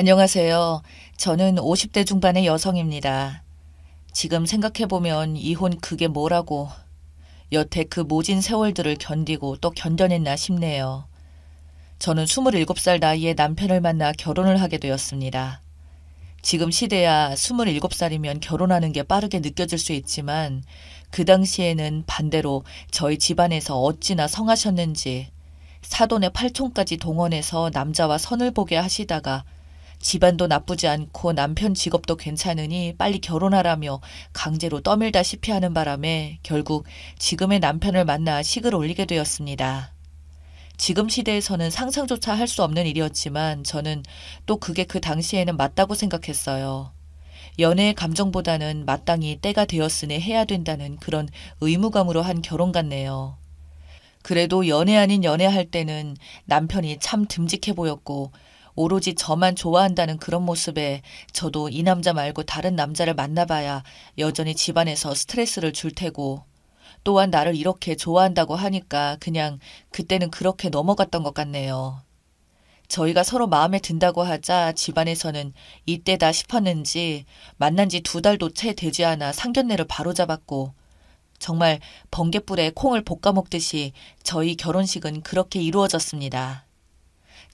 안녕하세요. 저는 50대 중반의 여성입니다. 지금 생각해보면 이혼 그게 뭐라고 여태 그 모진 세월들을 견디고 또 견뎌냈나 싶네요. 저는 27살 나이에 남편을 만나 결혼을 하게 되었습니다. 지금 시대야 27살이면 결혼하는 게 빠르게 느껴질 수 있지만 그 당시에는 반대로 저희 집안에서 어찌나 성하셨는지 사돈의 팔촌까지 동원해서 남자와 선을 보게 하시다가 집안도 나쁘지 않고 남편 직업도 괜찮으니 빨리 결혼하라며 강제로 떠밀다시피 하는 바람에 결국 지금의 남편을 만나 식을 올리게 되었습니다. 지금 시대에서는 상상조차 할 수 없는 일이었지만 저는 또 그게 그 당시에는 맞다고 생각했어요. 연애의 감정보다는 마땅히 때가 되었으니 해야 된다는 그런 의무감으로 한 결혼 같네요. 그래도 연애 아닌 연애할 때는 남편이 참 듬직해 보였고 오로지 저만 좋아한다는 그런 모습에 저도 이 남자 말고 다른 남자를 만나봐야 여전히 집안에서 스트레스를 줄 테고 또한 나를 이렇게 좋아한다고 하니까 그냥 그때는 그렇게 넘어갔던 것 같네요. 저희가 서로 마음에 든다고 하자 집안에서는 이때다 싶었는지 만난 지 2달도 채 되지 않아 상견례를 바로잡았고 정말 번갯불에 콩을 볶아 먹듯이 저희 결혼식은 그렇게 이루어졌습니다.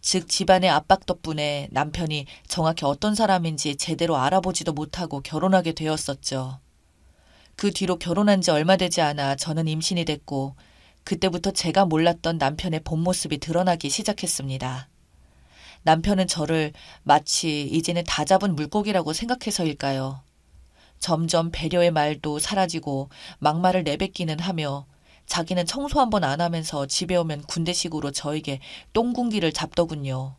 즉 집안의 압박 덕분에 남편이 정확히 어떤 사람인지 제대로 알아보지도 못하고 결혼하게 되었었죠. 그 뒤로 결혼한 지 얼마 되지 않아 저는 임신이 됐고 그때부터 제가 몰랐던 남편의 본 모습이 드러나기 시작했습니다. 남편은 저를 마치 이제는 다 잡은 물고기라고 생각해서일까요? 점점 배려의 말도 사라지고 막말을 내뱉기는 하며 자기는 청소 한 번 안 하면서 집에 오면 군대식으로 저에게 똥군기를 잡더군요.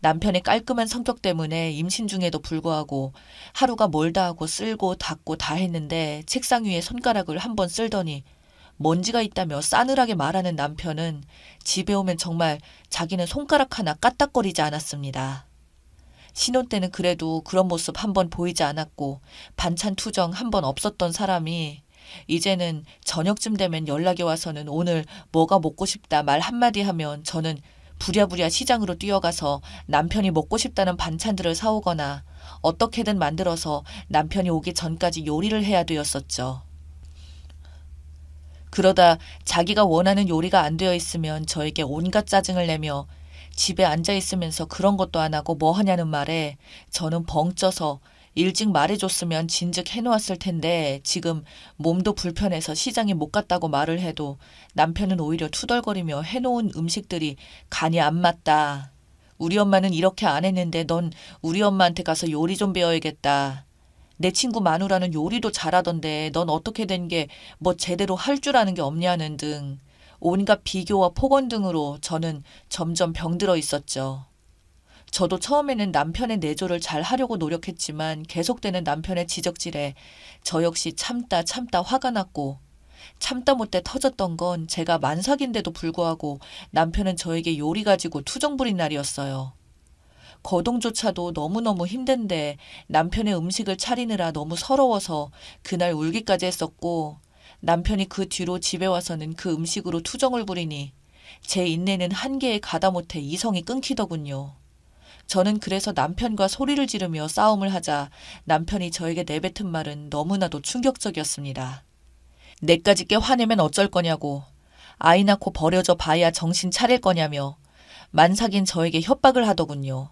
남편의 깔끔한 성격 때문에 임신 중에도 불구하고 하루가 멀다 하고 쓸고 닦고 다 했는데 책상 위에 손가락을 한 번 쓸더니 먼지가 있다며 싸늘하게 말하는 남편은 집에 오면 정말 자기는 손가락 하나 까딱거리지 않았습니다. 신혼 때는 그래도 그런 모습 한 번 보이지 않았고 반찬 투정 한 번 없었던 사람이 이제는 저녁쯤 되면 연락이 와서는 오늘 뭐가 먹고 싶다 말 한마디 하면 저는 부랴부랴 시장으로 뛰어가서 남편이 먹고 싶다는 반찬들을 사오거나 어떻게든 만들어서 남편이 오기 전까지 요리를 해야 되었었죠. 그러다 자기가 원하는 요리가 안 되어 있으면 저에게 온갖 짜증을 내며 집에 앉아 있으면서 그런 것도 안 하고 뭐 하냐는 말에 저는 벙 쪄서 일찍 말해줬으면 진즉 해놓았을 텐데 지금 몸도 불편해서 시장에 못 갔다고 말을 해도 남편은 오히려 투덜거리며 해놓은 음식들이 간이 안 맞다. 우리 엄마는 이렇게 안 했는데 넌 우리 엄마한테 가서 요리 좀 배워야겠다. 내 친구 마누라는 요리도 잘하던데 넌 어떻게 된 게 뭐 제대로 할 줄 아는 게 없냐는 등 온갖 비교와 폭언 등으로 저는 점점 병들어 있었죠. 저도 처음에는 남편의 내조를 잘 하려고 노력했지만 계속되는 남편의 지적질에 저 역시 참다 화가 났고 참다 못해 터졌던 건 제가 만삭인데도 불구하고 남편은 저에게 요리 가지고 투정 부린 날이었어요. 거동조차도 너무너무 힘든데 남편의 음식을 차리느라 너무 서러워서 그날 울기까지 했었고 남편이 그 뒤로 집에 와서는 그 음식으로 투정을 부리니 제 인내는 한계에 가다 못해 이성이 끊기더군요. 저는 그래서 남편과 소리를 지르며 싸움을 하자 남편이 저에게 내뱉은 말은 너무나도 충격적이었습니다. 내까지 꽤 화내면 어쩔 거냐고, 아이 낳고 버려져 봐야 정신 차릴 거냐며 만삭인 저에게 협박을 하더군요.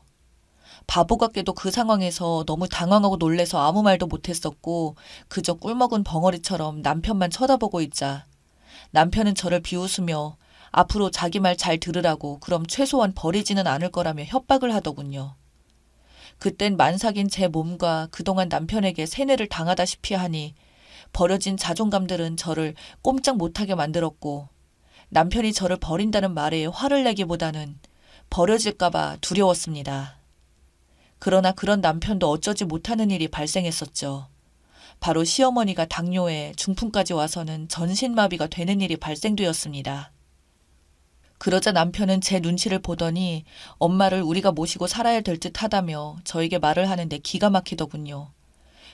바보 같게도 그 상황에서 너무 당황하고 놀래서 아무 말도 못했었고 그저 꿀먹은 벙어리처럼 남편만 쳐다보고 있자 남편은 저를 비웃으며 앞으로 자기 말 잘 들으라고 그럼 최소한 버리지는 않을 거라며 협박을 하더군요. 그땐 만삭인 제 몸과 그동안 남편에게 세뇌를 당하다시피 하니 버려진 자존감들은 저를 꼼짝 못하게 만들었고 남편이 저를 버린다는 말에 화를 내기보다는 버려질까 봐 두려웠습니다. 그러나 그런 남편도 어쩌지 못하는 일이 발생했었죠. 바로 시어머니가 당뇨에 중풍까지 와서는 전신마비가 되는 일이 발생되었습니다. 그러자 남편은 제 눈치를 보더니 엄마를 우리가 모시고 살아야 될 듯 하다며 저에게 말을 하는데 기가 막히더군요.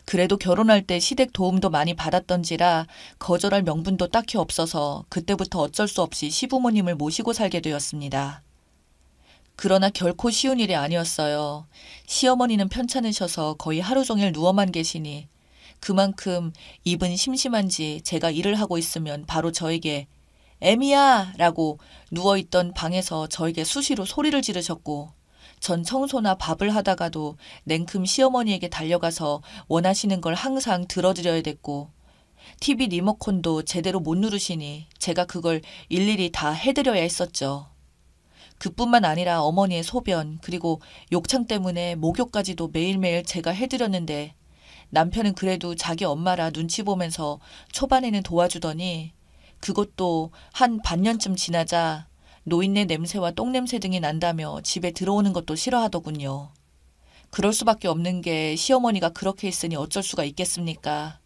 그래도 결혼할 때 시댁 도움도 많이 받았던지라 거절할 명분도 딱히 없어서 그때부터 어쩔 수 없이 시부모님을 모시고 살게 되었습니다. 그러나 결코 쉬운 일이 아니었어요. 시어머니는 편찮으셔서 거의 하루 종일 누워만 계시니 그만큼 입은 심심한지 제가 일을 하고 있으면 바로 저에게 애미야! 라고 누워있던 방에서 저에게 수시로 소리를 지르셨고 전 청소나 밥을 하다가도 냉큼 시어머니에게 달려가서 원하시는 걸 항상 들어드려야 됐고 TV 리모컨도 제대로 못 누르시니 제가 그걸 일일이 다 해드려야 했었죠. 그뿐만 아니라 어머니의 소변 그리고 욕창 때문에 목욕까지도 매일매일 제가 해드렸는데 남편은 그래도 자기 엄마라 눈치 보면서 초반에는 도와주더니 그것도 한 반년쯤 지나자 노인네 냄새와 똥냄새 등이 난다며 집에 들어오는 것도 싫어하더군요. 그럴 수밖에 없는 게 시어머니가 그렇게 했으니 어쩔 수가 있겠습니까?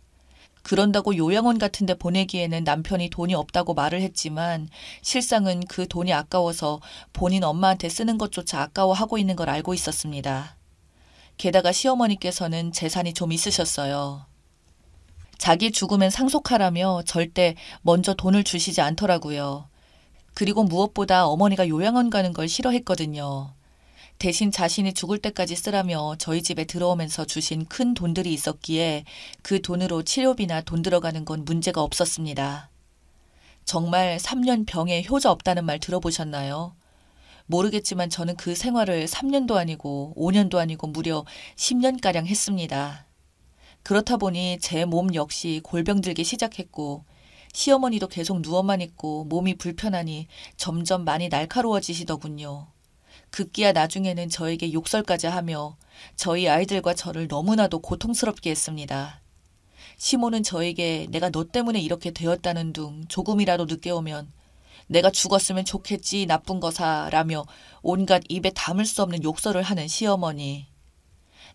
그런다고 요양원 같은 데 보내기에는 남편이 돈이 없다고 말을 했지만 실상은 그 돈이 아까워서 본인 엄마한테 쓰는 것조차 아까워하고 있는 걸 알고 있었습니다. 게다가 시어머니께서는 재산이 좀 있으셨어요. 자기 죽으면 상속하라며 절대 먼저 돈을 주시지 않더라고요. 그리고 무엇보다 어머니가 요양원 가는 걸 싫어했거든요. 대신 자신이 죽을 때까지 쓰라며 저희 집에 들어오면서 주신 큰 돈들이 있었기에 그 돈으로 치료비나 돈 들어가는 건 문제가 없었습니다. 정말 3년 병에 효자 없다는 말 들어보셨나요? 모르겠지만 저는 그 생활을 3년도 아니고 5년도 아니고 무려 10년가량 했습니다. 그렇다 보니 제 몸 역시 골병 들기 시작했고 시어머니도 계속 누워만 있고 몸이 불편하니 점점 많이 날카로워지시더군요. 급기야 나중에는 저에게 욕설까지 하며 저희 아이들과 저를 너무나도 고통스럽게 했습니다. 시모는 저에게 내가 너 때문에 이렇게 되었다는 둥 조금이라도 늦게 오면 내가 죽었으면 좋겠지 나쁜 거사라며 온갖 입에 담을 수 없는 욕설을 하는 시어머니.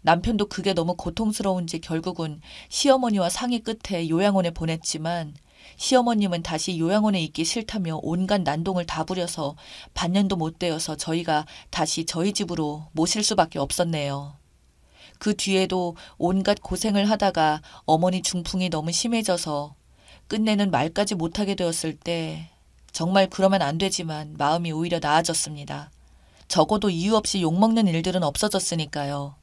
남편도 그게 너무 고통스러운지 결국은 시어머니와 상의 끝에 요양원에 보냈지만 시어머님은 다시 요양원에 있기 싫다며 온갖 난동을 다 부려서 반년도 못 되어서 저희가 다시 저희 집으로 모실 수밖에 없었네요. 그 뒤에도 온갖 고생을 하다가 어머니 중풍이 너무 심해져서 끝내는 말까지 못하게 되었을 때 정말 그러면 안 되지만 마음이 오히려 나아졌습니다. 적어도 이유 없이 욕먹는 일들은 없어졌으니까요.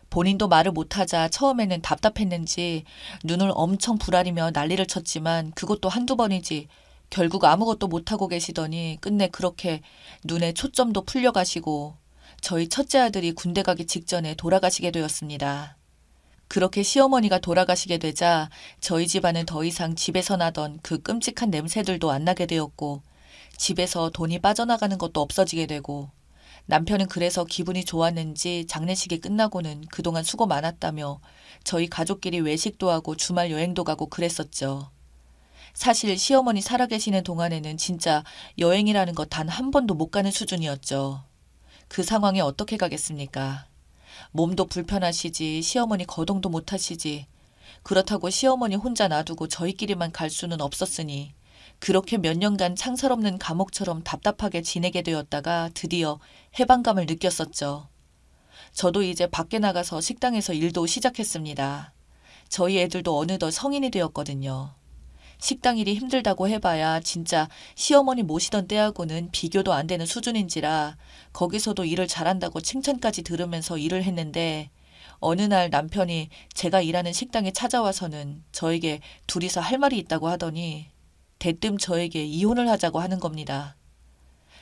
본인도 말을 못하자 처음에는 답답했는지 눈을 엄청 부라리며 난리를 쳤지만 그것도 한두 번이지 결국 아무것도 못하고 계시더니 끝내 그렇게 눈에 초점도 풀려가시고 저희 첫째 아들이 군대 가기 직전에 돌아가시게 되었습니다. 그렇게 시어머니가 돌아가시게 되자 저희 집안은 더 이상 집에서 나던 그 끔찍한 냄새들도 안 나게 되었고 집에서 돈이 빠져나가는 것도 없어지게 되고 남편은 그래서 기분이 좋았는지 장례식이 끝나고는 그동안 수고 많았다며 저희 가족끼리 외식도 하고 주말 여행도 가고 그랬었죠. 사실 시어머니 살아계시는 동안에는 진짜 여행이라는 것 단 한 번도 못 가는 수준이었죠. 그 상황에 어떻게 가겠습니까? 몸도 불편하시지 시어머니 거동도 못하시지 그렇다고 시어머니 혼자 놔두고 저희끼리만 갈 수는 없었으니 그렇게 몇 년간 창살 없는 감옥처럼 답답하게 지내게 되었다가 드디어 해방감을 느꼈었죠. 저도 이제 밖에 나가서 식당에서 일도 시작했습니다. 저희 애들도 어느덧 성인이 되었거든요. 식당 일이 힘들다고 해봐야 진짜 시어머니 모시던 때하고는 비교도 안 되는 수준인지라 거기서도 일을 잘한다고 칭찬까지 들으면서 일을 했는데 어느 날 남편이 제가 일하는 식당에 찾아와서는 저에게 둘이서 할 말이 있다고 하더니 대뜸 저에게 이혼을 하자고 하는 겁니다.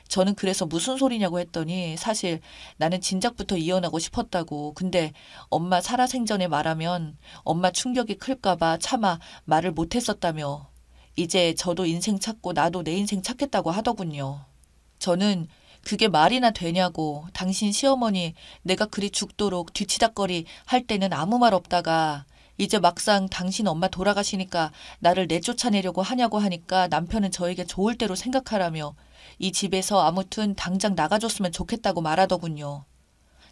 저는 그래서 무슨 소리냐고 했더니 사실 나는 진작부터 이혼하고 싶었다고 근데 엄마 살아생전에 말하면 엄마 충격이 클까봐 차마 말을 못했었다며 이제 저도 인생 찾고 나도 내 인생 찾겠다고 하더군요. 저는 그게 말이나 되냐고 당신 시어머니 내가 그리 죽도록 뒤치다꺼리 할 때는 아무 말 없다가 이제 막상 당신 엄마 돌아가시니까 나를 내쫓아내려고 하냐고 하니까 남편은 저에게 좋을 대로 생각하라며 이 집에서 아무튼 당장 나가줬으면 좋겠다고 말하더군요.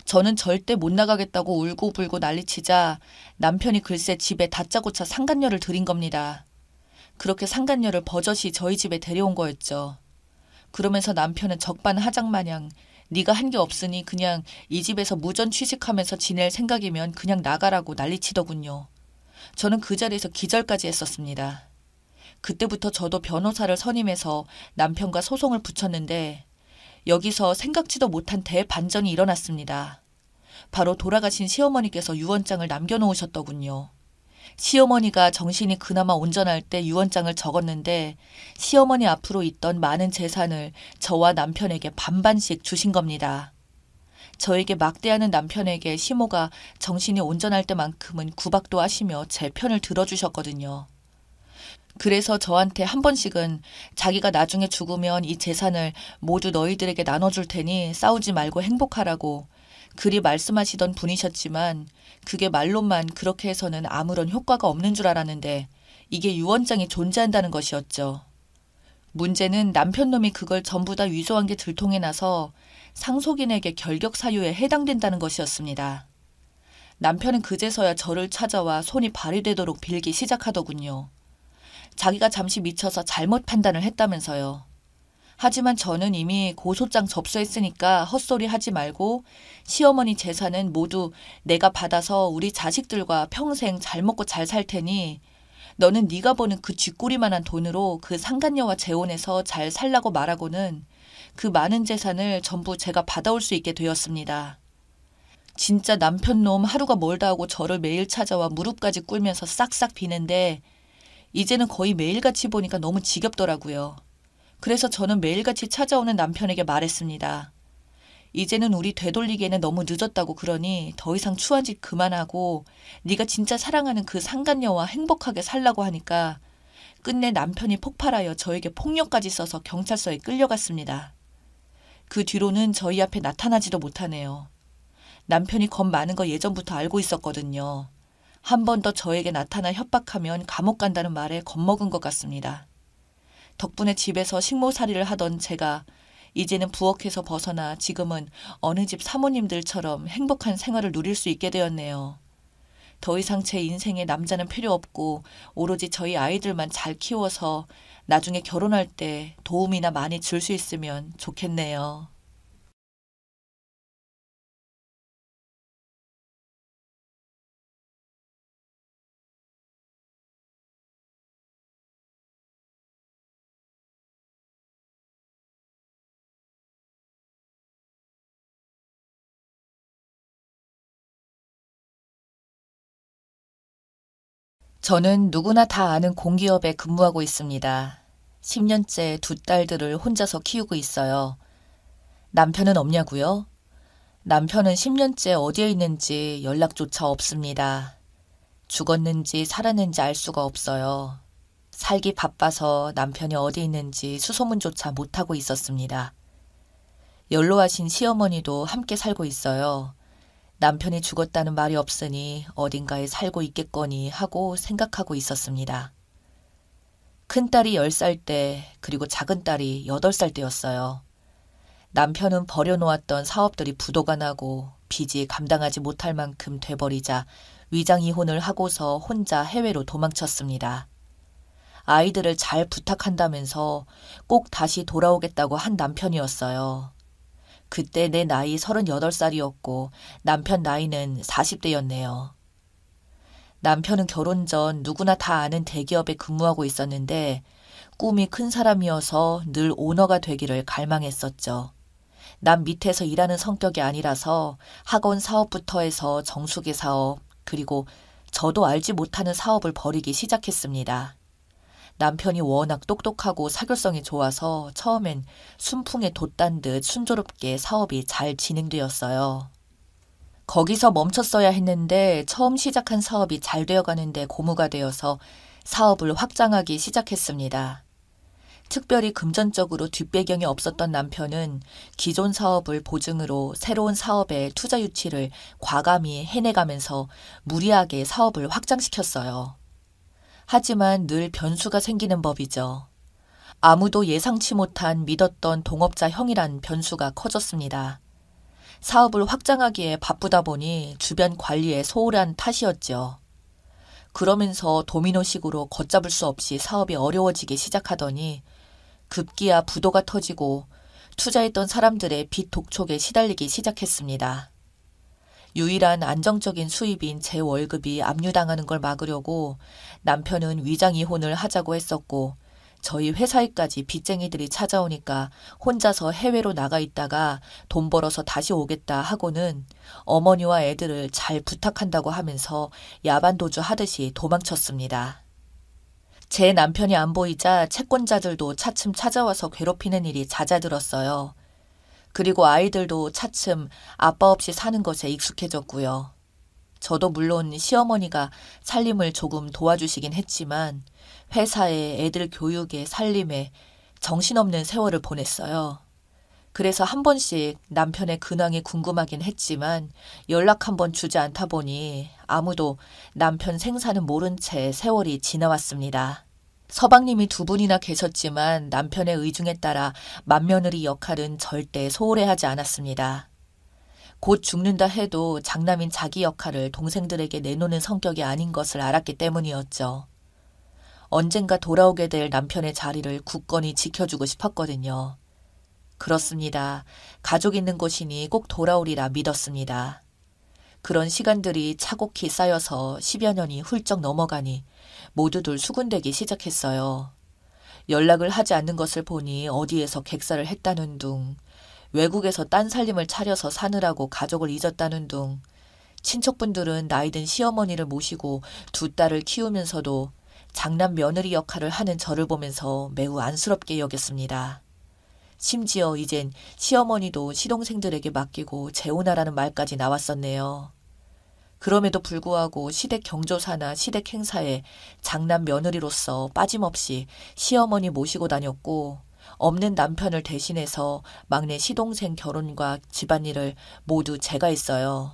저는 절대 못 나가겠다고 울고불고 난리치자 남편이 글쎄 집에 다짜고짜 상간녀를 들인 겁니다. 그렇게 상간녀를 버젓이 저희 집에 데려온 거였죠. 그러면서 남편은 적반하장마냥 네가 한 게 없으니 그냥 이 집에서 무전 취직하면서 지낼 생각이면 그냥 나가라고 난리치더군요. 저는 그 자리에서 기절까지 했었습니다. 그때부터 저도 변호사를 선임해서 남편과 소송을 붙였는데 여기서 생각지도 못한 대반전이 일어났습니다. 바로 돌아가신 시어머니께서 유언장을 남겨놓으셨더군요. 시어머니가 정신이 그나마 온전할 때 유언장을 적었는데 시어머니 앞으로 있던 많은 재산을 저와 남편에게 반반씩 주신 겁니다. 저에게 막대하는 남편에게 시모가 정신이 온전할 때만큼은 구박도 하시며 제 편을 들어주셨거든요. 그래서 저한테 한 번씩은 자기가 나중에 죽으면 이 재산을 모두 너희들에게 나눠줄 테니 싸우지 말고 행복하라고 그리 말씀하시던 분이셨지만 그게 말로만 그렇게 해서는 아무런 효과가 없는 줄 알았는데 이게 유언장이 존재한다는 것이었죠. 문제는 남편놈이 그걸 전부 다 위조한 게 들통이 나서 상속인에게 결격 사유에 해당된다는 것이었습니다. 남편은 그제서야 저를 찾아와 손이 발휘되도록 빌기 시작하더군요. 자기가 잠시 미쳐서 잘못 판단을 했다면서요. 하지만 저는 이미 고소장 접수했으니까 헛소리 하지 말고 시어머니 재산은 모두 내가 받아서 우리 자식들과 평생 잘 먹고 잘 살 테니 너는 네가 버는 그 쥐꼬리만한 돈으로 그 상간녀와 재혼해서 잘 살라고 말하고는 그 많은 재산을 전부 제가 받아올 수 있게 되었습니다. 진짜 남편놈 하루가 멀다 하고 저를 매일 찾아와 무릎까지 꿇면서 싹싹 비는데 이제는 거의 매일같이 보니까 너무 지겹더라고요. 그래서 저는 매일같이 찾아오는 남편에게 말했습니다. 이제는 우리 되돌리기에는 너무 늦었다고 그러니 더 이상 추한 짓 그만하고 네가 진짜 사랑하는 그 상간녀와 행복하게 살라고 하니까 끝내 남편이 폭발하여 저에게 폭력까지 써서 경찰서에 끌려갔습니다. 그 뒤로는 저희 앞에 나타나지도 못하네요. 남편이 겁 많은 거 예전부터 알고 있었거든요. 한 번 더 저에게 나타나 협박하면 감옥 간다는 말에 겁먹은 것 같습니다. 덕분에 집에서 식모살이를 하던 제가 이제는 부엌에서 벗어나 지금은 어느 집 사모님들처럼 행복한 생활을 누릴 수 있게 되었네요. 더 이상 제 인생에 남자는 필요 없고 오로지 저희 아이들만 잘 키워서 나중에 결혼할 때 도움이나 많이 줄 수 있으면 좋겠네요. 저는 누구나 다 아는 공기업에 근무하고 있습니다. 10년째 두 딸들을 혼자서 키우고 있어요. 남편은 없냐고요? 남편은 10년째 어디에 있는지 연락조차 없습니다. 죽었는지 살았는지 알 수가 없어요. 살기 바빠서 남편이 어디 있는지 수소문조차 못하고 있었습니다. 연로하신 시어머니도 함께 살고 있어요. 남편이 죽었다는 말이 없으니 어딘가에 살고 있겠거니 하고 생각하고 있었습니다. 큰딸이 10살 때 그리고 작은딸이 8살 때였어요. 남편은 버려놓았던 사업들이 부도가 나고 빚이 감당하지 못할 만큼 돼버리자 위장이혼을 하고서 혼자 해외로 도망쳤습니다. 아이들을 잘 부탁한다면서 꼭 다시 돌아오겠다고 한 남편이었어요. 그때 내 나이 38살이었고 남편 나이는 40대였네요. 남편은 결혼 전 누구나 다 아는 대기업에 근무하고 있었는데 꿈이 큰 사람이어서 늘 오너가 되기를 갈망했었죠. 남 밑에서 일하는 성격이 아니라서 학원 사업부터 해서 정수기 사업 그리고 저도 알지 못하는 사업을 벌이기 시작했습니다. 남편이 워낙 똑똑하고 사교성이 좋아서 처음엔 순풍에 돛단 듯 순조롭게 사업이 잘 진행되었어요. 거기서 멈췄어야 했는데 처음 시작한 사업이 잘 되어가는데 고무가 되어서 사업을 확장하기 시작했습니다. 특별히 금전적으로 뒷배경이 없었던 남편은 기존 사업을 보증으로 새로운 사업에 투자 유치를 과감히 해내가면서 무리하게 사업을 확장시켰어요. 하지만 늘 변수가 생기는 법이죠. 아무도 예상치 못한 믿었던 동업자 형이란 변수가 커졌습니다. 사업을 확장하기에 바쁘다 보니 주변 관리에 소홀한 탓이었죠. 그러면서 도미노식으로 걷잡을 수 없이 사업이 어려워지기 시작하더니 급기야 부도가 터지고 투자했던 사람들의 빚 독촉에 시달리기 시작했습니다. 유일한 안정적인 수입인 제 월급이 압류당하는 걸 막으려고 남편은 위장 이혼을 하자고 했었고 저희 회사에까지 빚쟁이들이 찾아오니까 혼자서 해외로 나가 있다가 돈 벌어서 다시 오겠다 하고는 어머니와 애들을 잘 부탁한다고 하면서 야반도주 하듯이 도망쳤습니다. 제 남편이 안 보이자 채권자들도 차츰 찾아와서 괴롭히는 일이 잦아들었어요. 그리고 아이들도 차츰 아빠 없이 사는 것에 익숙해졌고요. 저도 물론 시어머니가 살림을 조금 도와주시긴 했지만 회사에 애들 교육에 살림에 정신없는 세월을 보냈어요. 그래서 한 번씩 남편의 근황이 궁금하긴 했지만 연락 한 번 주지 않다 보니 아무도 남편 생사는 모른 채 세월이 지나왔습니다. 서방님이 두 분이나 계셨지만 남편의 의중에 따라 맏며느리 역할은 절대 소홀해하지 않았습니다. 곧 죽는다 해도 장남인 자기 역할을 동생들에게 내놓는 성격이 아닌 것을 알았기 때문이었죠. 언젠가 돌아오게 될 남편의 자리를 굳건히 지켜주고 싶었거든요. 그렇습니다. 가족 있는 곳이니 꼭 돌아오리라 믿었습니다. 그런 시간들이 차곡히 쌓여서 10여 년이 훌쩍 넘어가니 모두들 수군대기 시작했어요. 연락을 하지 않는 것을 보니 어디에서 객사를 했다는 둥, 외국에서 딴 살림을 차려서 사느라고 가족을 잊었다는 둥, 친척분들은 나이든 시어머니를 모시고 두 딸을 키우면서도 장남 며느리 역할을 하는 저를 보면서 매우 안쓰럽게 여겼습니다. 심지어 이젠 시어머니도 시동생들에게 맡기고 재혼하라는 말까지 나왔었네요. 그럼에도 불구하고 시댁 경조사나 시댁 행사에 장남 며느리로서 빠짐없이 시어머니 모시고 다녔고 없는 남편을 대신해서 막내 시동생 결혼과 집안일을 모두 제가 했어요.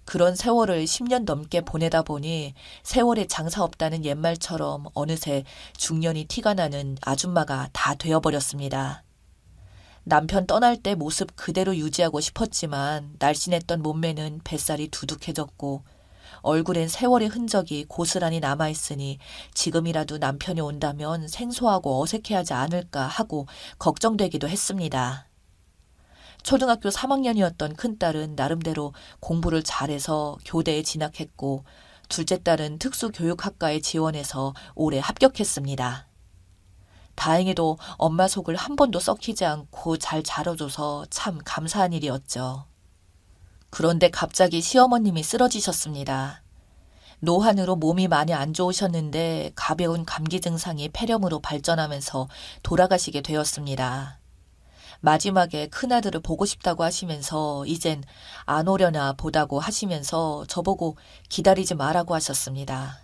그런 세월을 10년 넘게 보내다 보니 세월에 장사 없다는 옛말처럼 어느새 중년이 티가 나는 아줌마가 다 되어버렸습니다. 남편 떠날 때 모습 그대로 유지하고 싶었지만 날씬했던 몸매는 뱃살이 두둑해졌고 얼굴엔 세월의 흔적이 고스란히 남아있으니 지금이라도 남편이 온다면 생소하고 어색해하지 않을까 하고 걱정되기도 했습니다. 초등학교 3학년이었던 큰딸은 나름대로 공부를 잘해서 교대에 진학했고 둘째 딸은 특수교육학과에 지원해서 올해 합격했습니다. 다행히도 엄마 속을 한 번도 썩히지 않고 잘 자라줘서 참 감사한 일이었죠. 그런데 갑자기 시어머님이 쓰러지셨습니다. 노환으로 몸이 많이 안 좋으셨는데 가벼운 감기 증상이 폐렴으로 발전하면서 돌아가시게 되었습니다. 마지막에 큰아들을 보고 싶다고 하시면서 이젠 안 오려나 보다고 하시면서 저보고 기다리지 말라고 하셨습니다.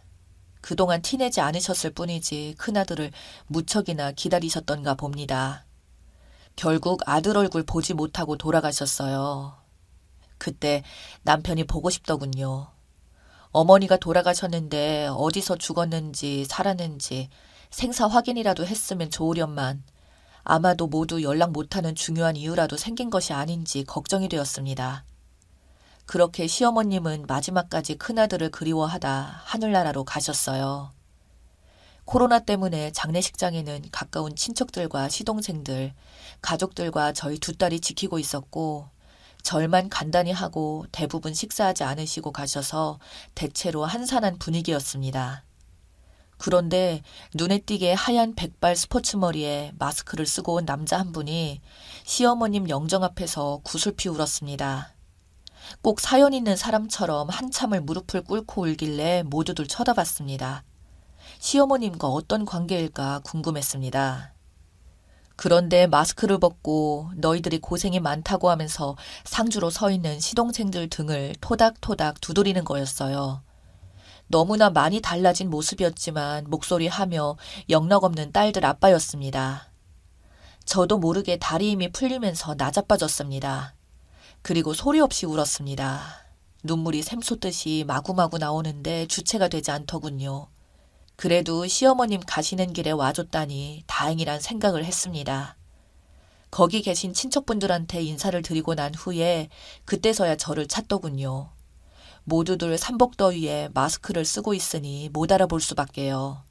그동안 티내지 않으셨을 뿐이지 큰아들을 무척이나 기다리셨던가 봅니다. 결국 아들 얼굴 보지 못하고 돌아가셨어요. 그때 남편이 보고 싶더군요. 어머니가 돌아가셨는데 어디서 죽었는지 살았는지 생사 확인이라도 했으면 좋으련만 아마도 모두 연락 못하는 중요한 이유라도 생긴 것이 아닌지 걱정이 되었습니다. 그렇게 시어머님은 마지막까지 큰아들을 그리워하다 하늘나라로 가셨어요. 코로나 때문에 장례식장에는 가까운 친척들과 시동생들, 가족들과 저희 두 딸이 지키고 있었고 절만 간단히 하고 대부분 식사하지 않으시고 가셔서 대체로 한산한 분위기였습니다. 그런데 눈에 띄게 하얀 백발 스포츠머리에 마스크를 쓰고 온 남자 한 분이 시어머님 영정 앞에서 구슬피 울었습니다. 꼭 사연 있는 사람처럼 한참을 무릎을 꿇고 울길래 모두들 쳐다봤습니다. 시어머님과 어떤 관계일까 궁금했습니다. 그런데 마스크를 벗고 너희들이 고생이 많다고 하면서 상주로 서 있는 시동생들 등을 토닥토닥 두드리는 거였어요. 너무나 많이 달라진 모습이었지만 목소리하며 영락없는 딸들 아빠였습니다. 저도 모르게 다리 힘이 풀리면서 나자빠졌습니다. 그리고 소리 없이 울었습니다. 눈물이 샘솟듯이 마구마구 나오는데 주체가 되지 않더군요. 그래도 시어머님 가시는 길에 와줬다니 다행이란 생각을 했습니다. 거기 계신 친척분들한테 인사를 드리고 난 후에 그때서야 저를 찾더군요. 모두들 삼복더위에 마스크를 쓰고 있으니 못 알아볼 수밖에요.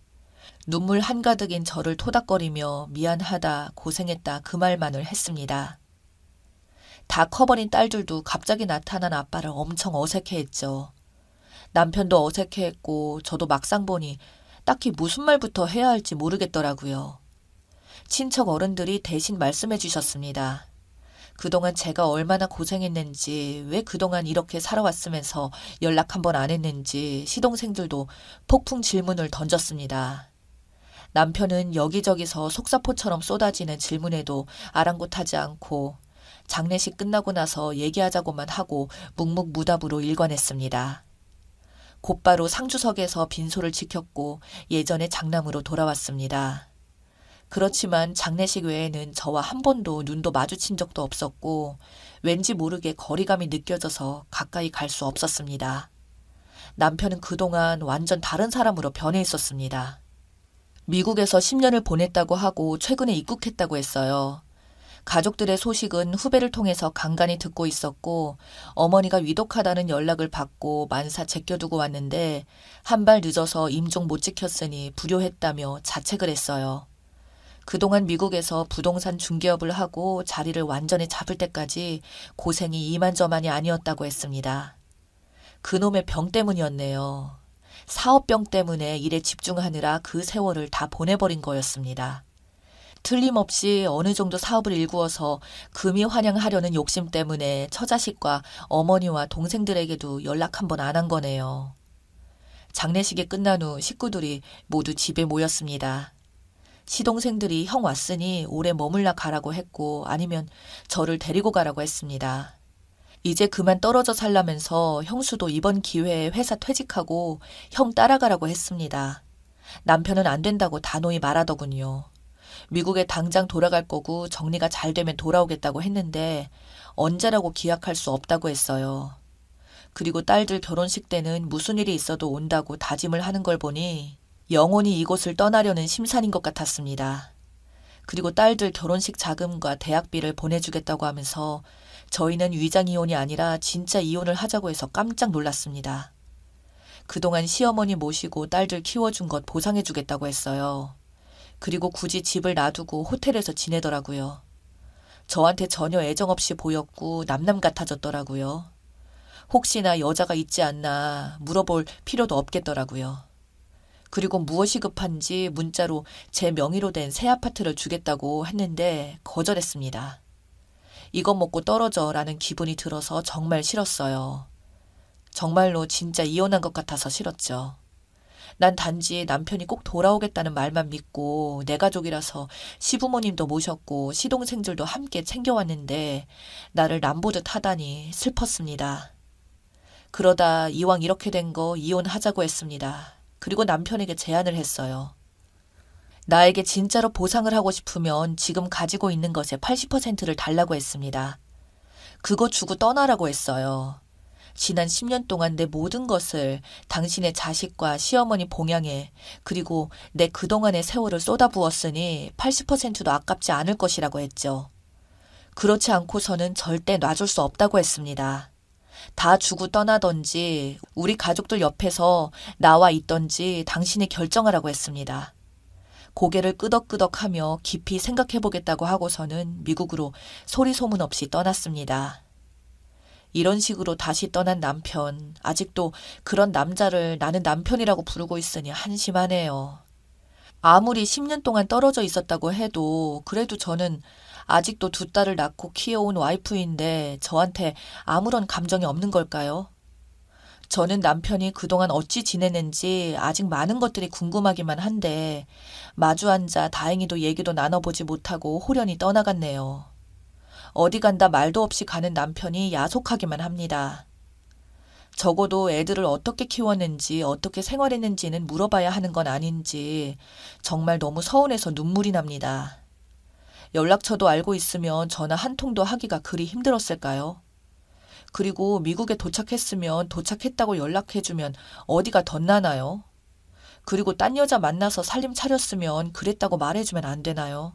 눈물 한가득인 저를 토닥거리며 미안하다, 고생했다 그 말만을 했습니다. 다 커버린 딸들도 갑자기 나타난 아빠를 엄청 어색해했죠. 남편도 어색해했고 저도 막상 보니 딱히 무슨 말부터 해야 할지 모르겠더라고요. 친척 어른들이 대신 말씀해 주셨습니다. 그동안 제가 얼마나 고생했는지, 왜 그동안 이렇게 살아왔으면서 연락 한 번 안 했는지 시동생들도 폭풍 질문을 던졌습니다. 남편은 여기저기서 속사포처럼 쏟아지는 질문에도 아랑곳하지 않고 장례식 끝나고 나서 얘기하자고만 하고 묵묵무답으로 일관했습니다. 곧바로 상주석에서 빈소를 지켰고 예전의 장남으로 돌아왔습니다. 그렇지만 장례식 외에는 저와 한 번도 눈도 마주친 적도 없었고 왠지 모르게 거리감이 느껴져서 가까이 갈 수 없었습니다. 남편은 그동안 완전 다른 사람으로 변해 있었습니다. 미국에서 10년을 보냈다고 하고 최근에 입국했다고 했어요. 가족들의 소식은 후배를 통해서 간간히 듣고 있었고 어머니가 위독하다는 연락을 받고 만사 제껴두고 왔는데 한 발 늦어서 임종 못 지켰으니 불효했다며 자책을 했어요. 그동안 미국에서 부동산 중개업을 하고 자리를 완전히 잡을 때까지 고생이 이만저만이 아니었다고 했습니다. 그놈의 병 때문이었네요. 사업병 때문에 일에 집중하느라 그 세월을 다 보내버린 거였습니다. 틀림없이 어느 정도 사업을 일구어서 금이 환영하려는 욕심 때문에 처자식과 어머니와 동생들에게도 연락 한 번 안 한 거네요. 장례식이 끝난 후 식구들이 모두 집에 모였습니다. 시동생들이 형 왔으니 오래 머물러 가라고 했고 아니면 저를 데리고 가라고 했습니다. 이제 그만 떨어져 살라면서 형수도 이번 기회에 회사 퇴직하고 형 따라가라고 했습니다. 남편은 안 된다고 단호히 말하더군요. 미국에 당장 돌아갈 거고 정리가 잘 되면 돌아오겠다고 했는데 언제라고 기약할 수 없다고 했어요. 그리고 딸들 결혼식 때는 무슨 일이 있어도 온다고 다짐을 하는 걸 보니 영원히 이곳을 떠나려는 심산인 것 같았습니다. 그리고 딸들 결혼식 자금과 대학비를 보내주겠다고 하면서 저희는 위장이혼이 아니라 진짜 이혼을 하자고 해서 깜짝 놀랐습니다. 그동안 시어머니 모시고 딸들 키워준 것 보상해주겠다고 했어요. 그리고 굳이 집을 놔두고 호텔에서 지내더라고요. 저한테 전혀 애정 없이 보였고 남남 같아졌더라고요. 혹시나 여자가 있지 않나 물어볼 필요도 없겠더라고요. 그리고 무엇이 급한지 문자로 제 명의로 된 새 아파트를 주겠다고 했는데 거절했습니다. 이것 먹고 떨어져라는 기분이 들어서 정말 싫었어요. 정말로 진짜 이혼한 것 같아서 싫었죠. 난 단지 남편이 꼭 돌아오겠다는 말만 믿고 내 가족이라서 시부모님도 모셨고 시동생들도 함께 챙겨왔는데 나를 남보듯 하다니 슬펐습니다. 그러다 이왕 이렇게 된 거 이혼하자고 했습니다. 그리고 남편에게 제안을 했어요. 나에게 진짜로 보상을 하고 싶으면 지금 가지고 있는 것의 80%를 달라고 했습니다. 그거 주고 떠나라고 했어요. 지난 10년 동안 내 모든 것을 당신의 자식과 시어머니 봉양에 그리고 내 그동안의 세월을 쏟아부었으니 80%도 아깝지 않을 것이라고 했죠. 그렇지 않고서는 절대 놔줄 수 없다고 했습니다. 다 주고 떠나던지 우리 가족들 옆에서 나와 있던지 당신이 결정하라고 했습니다. 고개를 끄덕끄덕하며 깊이 생각해보겠다고 하고서는 미국으로 소리 소문 없이 떠났습니다. 이런 식으로 다시 떠난 남편, 아직도 그런 남자를 나는 남편이라고 부르고 있으니 한심하네요. 아무리 10년 동안 떨어져 있었다고 해도 그래도 저는 아직도 두 딸을 낳고 키워온 와이프인데 저한테 아무런 감정이 없는 걸까요? 저는 남편이 그동안 어찌 지내는지 아직 많은 것들이 궁금하기만 한데 마주 앉아 다행히도 얘기도 나눠보지 못하고 홀연히 떠나갔네요. 어디 간다 말도 없이 가는 남편이 야속하기만 합니다. 적어도 애들을 어떻게 키웠는지 어떻게 생활했는지는 물어봐야 하는 건 아닌지 정말 너무 서운해서 눈물이 납니다. 연락처도 알고 있으면 전화 한 통도 하기가 그리 힘들었을까요? 그리고 미국에 도착했으면 도착했다고 연락해주면 어디가 덧나나요? 그리고 딴 여자 만나서 살림 차렸으면 그랬다고 말해주면 안 되나요?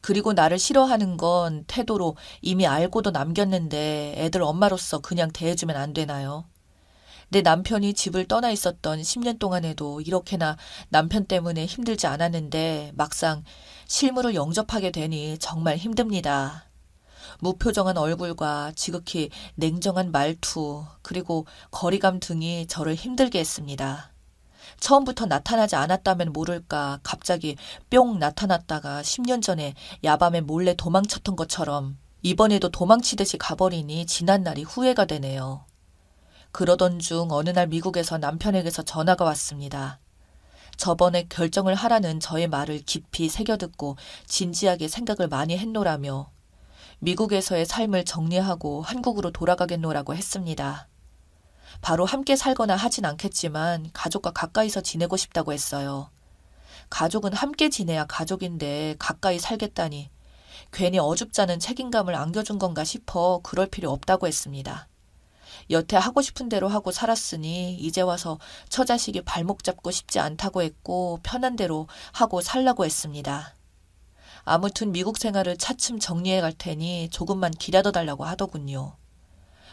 그리고 나를 싫어하는 건 태도로 이미 알고도 남겼는데 애들 엄마로서 그냥 대해주면 안 되나요? 내 남편이 집을 떠나 있었던 10년 동안에도 이렇게나 남편 때문에 힘들지 않았는데 막상 실물을 영접하게 되니 정말 힘듭니다. 무표정한 얼굴과 지극히 냉정한 말투 그리고 거리감 등이 저를 힘들게 했습니다. 처음부터 나타나지 않았다면 모를까 갑자기 뿅 나타났다가 10년 전에 야밤에 몰래 도망쳤던 것처럼 이번에도 도망치듯이 가버리니 지난날이 후회가 되네요. 그러던 중 어느 날 미국에서 남편에게서 전화가 왔습니다. 저번에 결정을 하라는 저의 말을 깊이 새겨듣고 진지하게 생각을 많이 했노라며 미국에서의 삶을 정리하고 한국으로 돌아가겠노라고 했습니다. 바로 함께 살거나 하진 않겠지만 가족과 가까이서 지내고 싶다고 했어요. 가족은 함께 지내야 가족인데 가까이 살겠다니 괜히 어줍잖은 책임감을 안겨준 건가 싶어 그럴 필요 없다고 했습니다. 여태 하고 싶은 대로 하고 살았으니 이제 와서 처자식이 발목 잡고 싶지 않다고 했고 편한 대로 하고 살라고 했습니다. 아무튼 미국 생활을 차츰 정리해 갈 테니 조금만 기다려달라고 하더군요.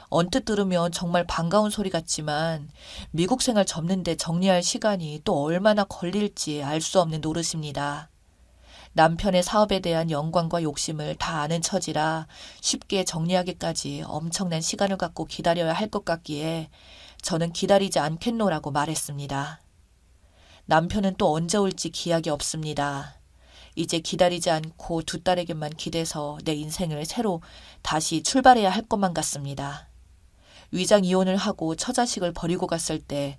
언뜻 들으면 정말 반가운 소리 같지만 미국 생활 접는데 정리할 시간이 또 얼마나 걸릴지 알 수 없는 노릇입니다. 남편의 사업에 대한 영광과 욕심을 다 아는 처지라 쉽게 정리하기까지 엄청난 시간을 갖고 기다려야 할 것 같기에 저는 기다리지 않겠노라고 말했습니다. 남편은 또 언제 올지 기약이 없습니다. 이제 기다리지 않고 두 딸에게만 기대서 내 인생을 새로 다시 출발해야 할 것만 같습니다. 위장 이혼을 하고 처자식을 버리고 갔을 때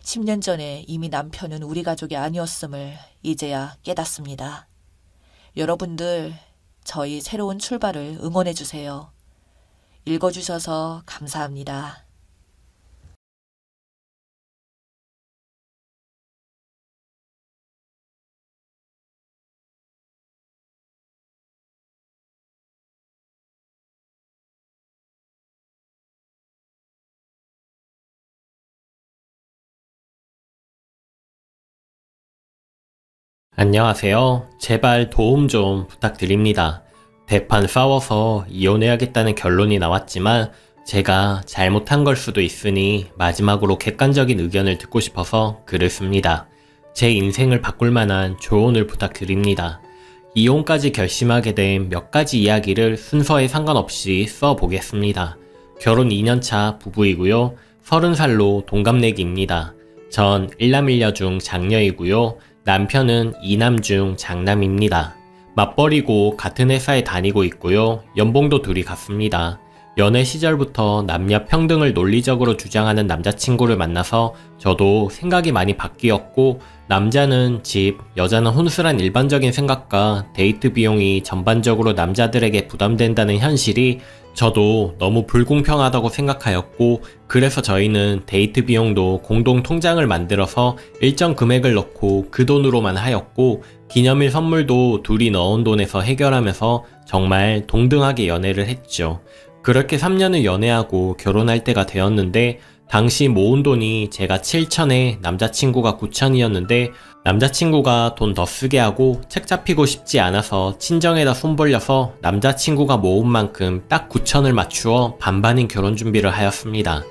10년 전에 이미 남편은 우리 가족이 아니었음을 이제야 깨닫습니다. 여러분들 저희 새로운 출발을 응원해 주세요. 읽어주셔서 감사합니다. 안녕하세요. 제발 도움 좀 부탁드립니다. 대판 싸워서 이혼해야겠다는 결론이 나왔지만 제가 잘못한 걸 수도 있으니 마지막으로 객관적인 의견을 듣고 싶어서 글을 씁니다. 제 인생을 바꿀 만한 조언을 부탁드립니다. 이혼까지 결심하게 된 몇 가지 이야기를 순서에 상관없이 써보겠습니다. 결혼 2년차 부부이고요. 30살로 동갑내기입니다. 전 1남 1녀 중 장녀이고요. 남편은 2남 중 장남입니다. 맞벌이고 같은 회사에 다니고 있고요. 연봉도 둘이 같습니다. 연애 시절부터 남녀 평등을 논리적으로 주장하는 남자친구를 만나서 저도 생각이 많이 바뀌었고 남자는 집, 여자는 혼수란 일반적인 생각과 데이트 비용이 전반적으로 남자들에게 부담된다는 현실이 저도 너무 불공평하다고 생각하였고 그래서 저희는 데이트 비용도 공동 통장을 만들어서 일정 금액을 넣고 그 돈으로만 하였고 기념일 선물도 둘이 넣은 돈에서 해결하면서 정말 동등하게 연애를 했죠. 그렇게 3년을 연애하고 결혼할 때가 되었는데 당시 모은 돈이 제가 7천에 남자친구가 9천이었는데 남자친구가 돈 더 쓰게 하고 책 잡히고 싶지 않아서 친정에다 손 벌려서 남자친구가 모은 만큼 딱 9천을 맞추어 반반인 결혼 준비를 하였습니다.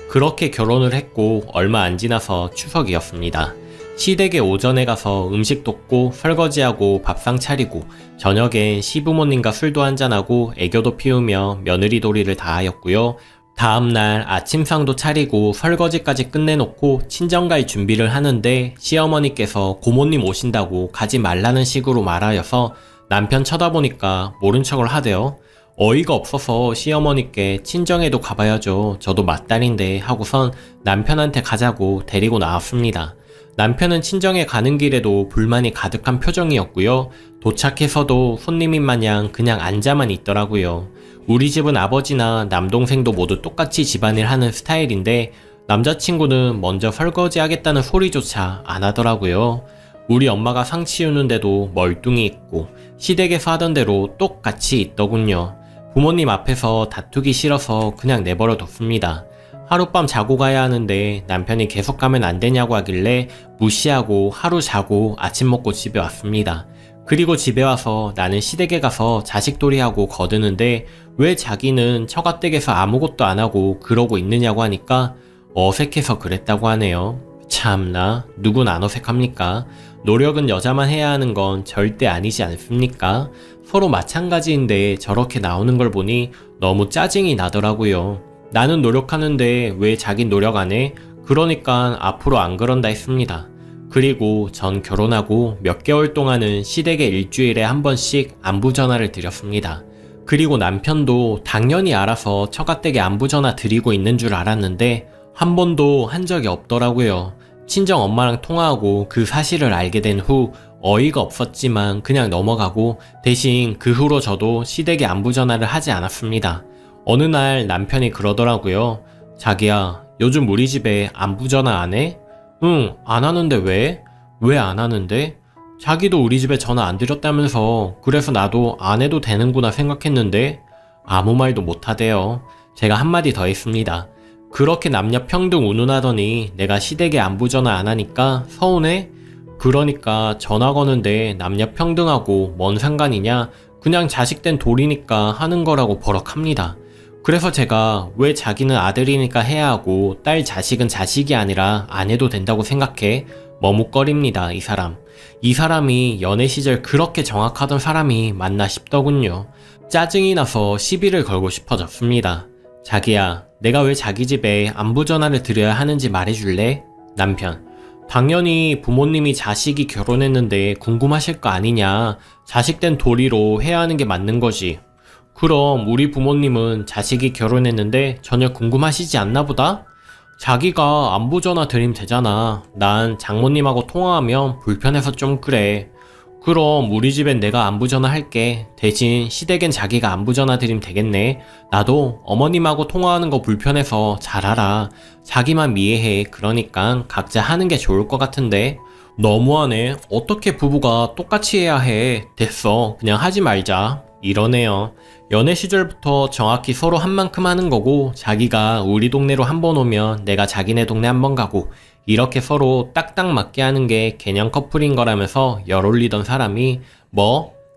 그렇게 결혼을 했고 얼마 안 지나서 추석이었습니다. 시댁에 오전에 가서 음식 돕고 설거지하고 밥상 차리고 저녁엔 시부모님과 술도 한잔하고 애교도 피우며 며느리 도리를 다 하였고요. 다음날 아침상도 차리고 설거지까지 끝내놓고 친정 갈 준비를 하는데 시어머니께서 고모님 오신다고 가지 말라는 식으로 말하여서 남편 쳐다보니까 모른 척을 하대요. 어이가 없어서 시어머니께 친정에도 가봐야죠. 저도 맏딸인데 하고선 남편한테 가자고 데리고 나왔습니다. 남편은 친정에 가는 길에도 불만이 가득한 표정이었고요. 도착해서도 손님인 마냥 그냥 앉아만 있더라고요. 우리 집은 아버지나 남동생도 모두 똑같이 집안일 하는 스타일인데 남자친구는 먼저 설거지 하겠다는 소리조차 안 하더라고요. 우리 엄마가 상 치우는데도 멀뚱히 있고 시댁에서 하던 대로 똑같이 있더군요. 부모님 앞에서 다투기 싫어서 그냥 내버려 뒀습니다. 하룻밤 자고 가야 하는데 남편이 계속 가면 안 되냐고 하길래 무시하고 하루 자고 아침 먹고 집에 왔습니다. 그리고 집에 와서 나는 시댁에 가서 자식돌이하고 거드는데 왜 자기는 처가댁에서 아무것도 안 하고 그러고 있느냐고 하니까 어색해서 그랬다고 하네요. 참나, 누군 안 어색합니까? 노력은 여자만 해야 하는 건 절대 아니지 않습니까? 서로 마찬가지인데 저렇게 나오는 걸 보니 너무 짜증이 나더라고요. 나는 노력하는데 왜 자긴 노력 안 해? 그러니까 앞으로 안 그런다 했습니다. 그리고 전 결혼하고 몇 개월 동안은 시댁에 일주일에 한 번씩 안부 전화를 드렸습니다. 그리고 남편도 당연히 알아서 처가댁에 안부 전화 드리고 있는 줄 알았는데 한 번도 한 적이 없더라고요. 친정 엄마랑 통화하고 그 사실을 알게 된 후 어이가 없었지만 그냥 넘어가고 대신 그 후로 저도 시댁에 안부 전화를 하지 않았습니다. 어느 날 남편이 그러더라고요. 자기야, 요즘 우리 집에 안부 전화 안 해? 응, 안 하는데 왜? 왜 안 하는데? 자기도 우리 집에 전화 안 드렸다면서 그래서 나도 안 해도 되는구나 생각했는데 아무 말도 못 하대요. 제가 한마디 더 했습니다. 그렇게 남녀 평등 운운하더니 내가 시댁에 안부 전화 안 하니까 서운해? 그러니까 전화 거는데 남녀 평등하고 뭔 상관이냐? 그냥 자식된 도리니까 하는 거라고 버럭합니다. 그래서 제가 왜 자기는 아들이니까 해야 하고 딸 자식은 자식이 아니라 안 해도 된다고 생각해? 머뭇거립니다, 이 사람. 이 사람이 연애 시절 그렇게 정확하던 사람이 맞나 싶더군요. 짜증이 나서 시비를 걸고 싶어졌습니다. 자기야, 내가 왜 자기 집에 안부 전화를 드려야 하는지 말해줄래? 남편. 당연히 부모님이 자식이 결혼했는데 궁금하실 거 아니냐. 자식된 도리로 해야 하는 게 맞는 거지. 그럼 우리 부모님은 자식이 결혼했는데 전혀 궁금하시지 않나 보다? 자기가 안부 전화 드리면 되잖아. 난 장모님하고 통화하면 불편해서 좀 그래. 그럼 우리 집엔 내가 안부 전화 할게. 대신 시댁엔 자기가 안부 전화 드리면 되겠네. 나도 어머님하고 통화하는 거 불편해서 잘 알아. 자기만 이해해. 그러니까 각자 하는 게 좋을 것 같은데. 너무하네. 어떻게 부부가 똑같이 해야 해. 됐어. 그냥 하지 말자. 이러네요. 연애 시절부터 정확히 서로 한 만큼 하는 거고 자기가 우리 동네로 한 번 오면 내가 자기네 동네 한 번 가고 이렇게 서로 딱딱 맞게 하는 게 개념 커플인 거라면서 열 올리던 사람이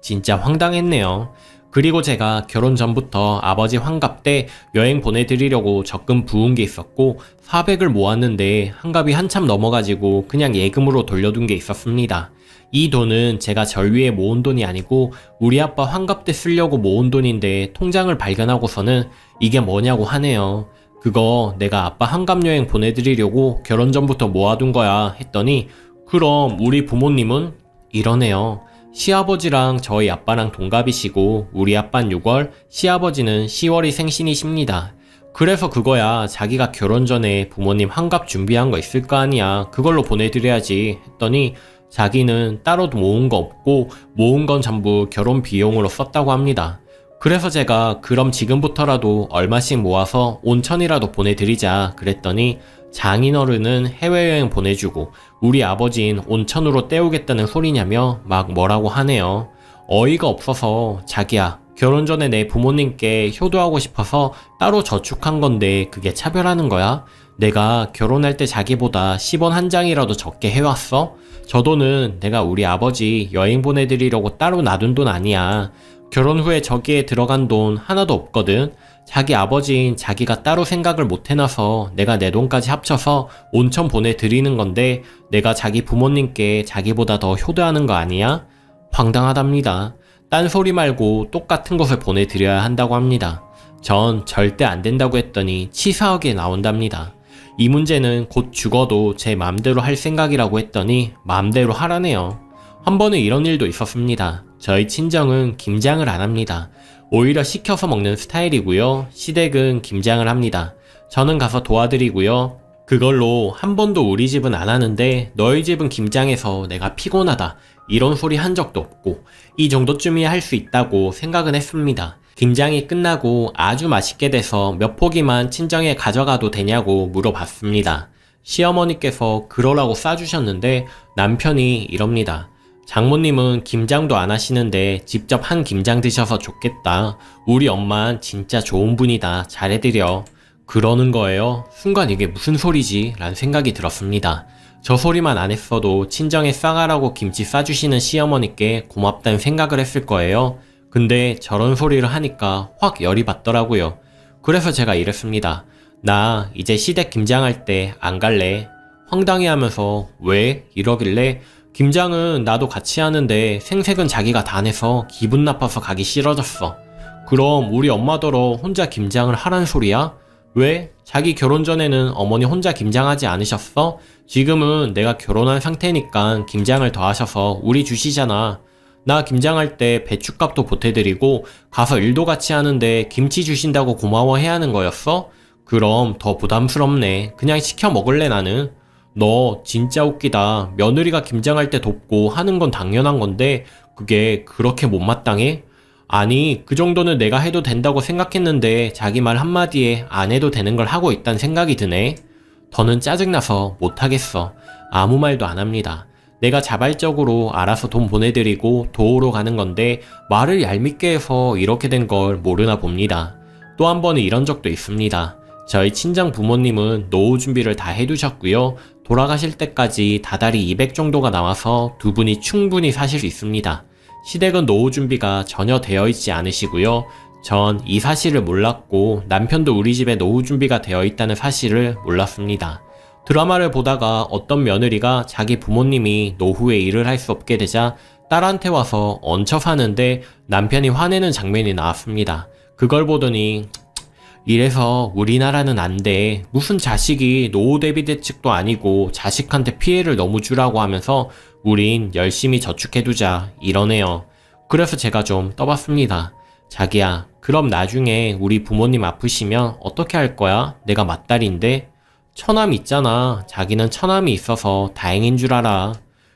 진짜 황당했네요. 그리고 제가 결혼 전부터 아버지 환갑 때 여행 보내드리려고 적금 부은 게 있었고 400을 모았는데 환갑이 한참 넘어가지고 그냥 예금으로 돌려둔 게 있었습니다. 이 돈은 제가 절 위해 모은 돈이 아니고 우리 아빠 환갑 때 쓰려고 모은 돈인데 통장을 발견하고서는 이게 뭐냐고 하네요. 그거 내가 아빠 환갑여행 보내드리려고 결혼 전부터 모아둔 거야 했더니 그럼 우리 부모님은? 이러네요. 시아버지랑 저희 아빠랑 동갑이시고 우리 아빠는 6월, 시아버지는 10월이 생신이십니다. 그래서 그거야 자기가 결혼 전에 부모님 환갑 준비한 거 있을 거 아니야. 그걸로 보내드려야지 했더니 자기는 따로도 모은 거 없고 모은 건 전부 결혼 비용으로 썼다고 합니다. 그래서 제가 그럼 지금부터라도 얼마씩 모아서 온천이라도 보내드리자 그랬더니 장인어른은 해외여행 보내주고 우리 아버지는 온천으로 때우겠다는 소리냐며 막 뭐라고 하네요. 어이가 없어서 자기야, 결혼 전에 내 부모님께 효도하고 싶어서 따로 저축한 건데 그게 차별하는 거야? 내가 결혼할 때 자기보다 10원 한 장이라도 적게 해왔어? 저 돈은 내가 우리 아버지 여행 보내드리려고 따로 놔둔 돈 아니야. 결혼 후에 저기에 들어간 돈 하나도 없거든. 자기 아버지인 자기가 따로 생각을 못 해놔서 내가 내 돈까지 합쳐서 온천 보내드리는 건데 내가 자기 부모님께 자기보다 더 효도하는 거 아니야? 황당하답니다. 딴소리 말고 똑같은 것을 보내드려야 한다고 합니다. 전 절대 안 된다고 했더니 치사하게 나온답니다. 이 문제는 곧 죽어도 제 맘대로 할 생각이라고 했더니 맘대로 하라네요. 한 번은 이런 일도 있었습니다. 저희 친정은 김장을 안 합니다. 오히려 시켜서 먹는 스타일이고요. 시댁은 김장을 합니다. 저는 가서 도와드리고요. 그걸로 한 번도 우리 집은 안 하는데 너희 집은 김장해서 내가 피곤하다 이런 소리 한 적도 없고 이 정도쯤이야 할 수 있다고 생각은 했습니다. 김장이 끝나고 아주 맛있게 돼서 몇 포기만 친정에 가져가도 되냐고 물어봤습니다. 시어머니께서 그러라고 싸주셨는데 남편이 이럽니다. 장모님은 김장도 안 하시는데 직접 한 김장 드셔서 좋겠다. 우리 엄만 진짜 좋은 분이다. 잘해드려. 그러는 거예요. 순간 이게 무슨 소리지? 라는 생각이 들었습니다. 저 소리만 안 했어도 친정에 싸가라고 김치 싸주시는 시어머니께 고맙다는 생각을 했을 거예요. 근데 저런 소리를 하니까 확 열이 받더라고요. 그래서 제가 이랬습니다. 나 이제 시댁 김장할 때 안 갈래. 황당해하면서 왜? 이러길래 김장은 나도 같이 하는데 생색은 자기가 다 내서 기분 나빠서 가기 싫어졌어. 그럼 우리 엄마더러 혼자 김장을 하란 소리야? 왜? 자기 결혼 전에는 어머니 혼자 김장하지 않으셨어? 지금은 내가 결혼한 상태니까 김장을 더 하셔서 우리 주시잖아. 나 김장할 때 배춧값도 보태드리고 가서 일도 같이 하는데 김치 주신다고 고마워해야 하는 거였어? 그럼 더 부담스럽네. 그냥 시켜 먹을래 나는. 너 진짜 웃기다. 며느리가 김장할 때 돕고 하는 건 당연한 건데 그게 그렇게 못마땅해? 아니, 그 정도는 내가 해도 된다고 생각했는데 자기 말 한마디에 안 해도 되는 걸 하고 있다는 생각이 드네. 더는 짜증나서 못하겠어. 아무 말도 안 합니다. 내가 자발적으로 알아서 돈 보내드리고 도우러 가는 건데 말을 얄밉게 해서 이렇게 된 걸 모르나 봅니다. 또 한 번은 이런 적도 있습니다. 저희 친정 부모님은 노후 준비를 다 해두셨고요. 돌아가실 때까지 다달이 200 정도가 나와서 두 분이 충분히 사실 수 있습니다. 시댁은 노후 준비가 전혀 되어 있지 않으시고요. 전 이 사실을 몰랐고 남편도 우리 집에 노후 준비가 되어 있다는 사실을 몰랐습니다. 드라마를 보다가 어떤 며느리가 자기 부모님이 노후에 일을 할 수 없게 되자 딸한테 와서 얹혀 사는데 남편이 화내는 장면이 나왔습니다. 그걸 보더니 이래서 우리나라는 안 돼. 무슨 자식이 노후 대비 대책도 아니고 자식한테 피해를 너무 주라고 하면서 우린 열심히 저축해두자 이러네요. 그래서 제가 좀 떠봤습니다. 자기야, 그럼 나중에 우리 부모님 아프시면 어떻게 할 거야? 내가 맏딸인데. 처남 있잖아. 자기는 처남이 있어서 다행인 줄 알아.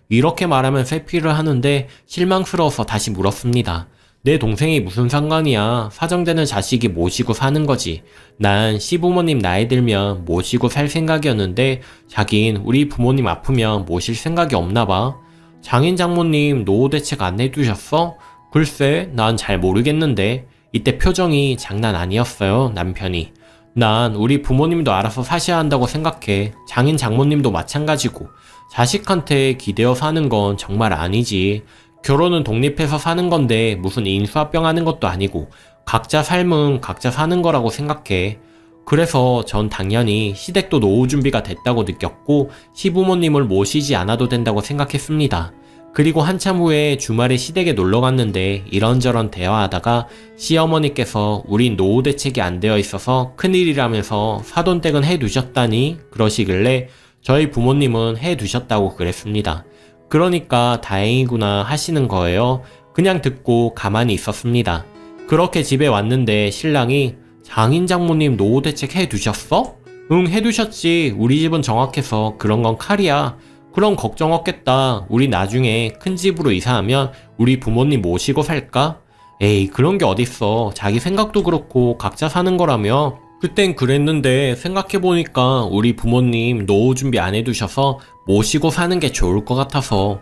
이렇게 말하면 회피를 하는데 실망스러워서 다시 물었습니다. 내 동생이 무슨 상관이야. 사정되는 자식이 모시고 사는 거지. 난 시부모님 나이 들면 모시고 살 생각이었는데 자긴 우리 부모님 아프면 모실 생각이 없나 봐. 장인 장모님 노후 대책 안 해두셨어? 글쎄, 난 잘 모르겠는데. 이때 표정이 장난 아니었어요, 남편이. 난 우리 부모님도 알아서 사셔야 한다고 생각해. 장인 장모님도 마찬가지고. 자식한테 기대어 사는 건 정말 아니지. 결혼은 독립해서 사는 건데 무슨 인수합병 하는 것도 아니고 각자 삶은 각자 사는 거라고 생각해. 그래서 전 당연히 시댁도 노후 준비가 됐다고 느꼈고 시부모님을 모시지 않아도 된다고 생각했습니다. 그리고 한참 후에 주말에 시댁에 놀러 갔는데 이런저런 대화하다가 시어머니께서 우린 노후 대책이 안 되어 있어서 큰일이라면서 사돈댁은 해두셨다니 그러시길래 저희 부모님은 해두셨다고 그랬습니다. 그러니까 다행이구나 하시는 거예요. 그냥 듣고 가만히 있었습니다. 그렇게 집에 왔는데 신랑이 장인 장모님 노후 대책 해두셨어? 응, 해두셨지. 우리 집은 정확해서 그런 건 칼이야. 그럼 걱정 없겠다. 우리 나중에 큰 집으로 이사하면 우리 부모님 모시고 살까? 에이, 그런 게 어딨어. 자기 생각도 그렇고 각자 사는 거라며. 그땐 그랬는데 생각해보니까 우리 부모님 노후 준비 안 해두셔서 모시고 사는 게 좋을 것 같아서.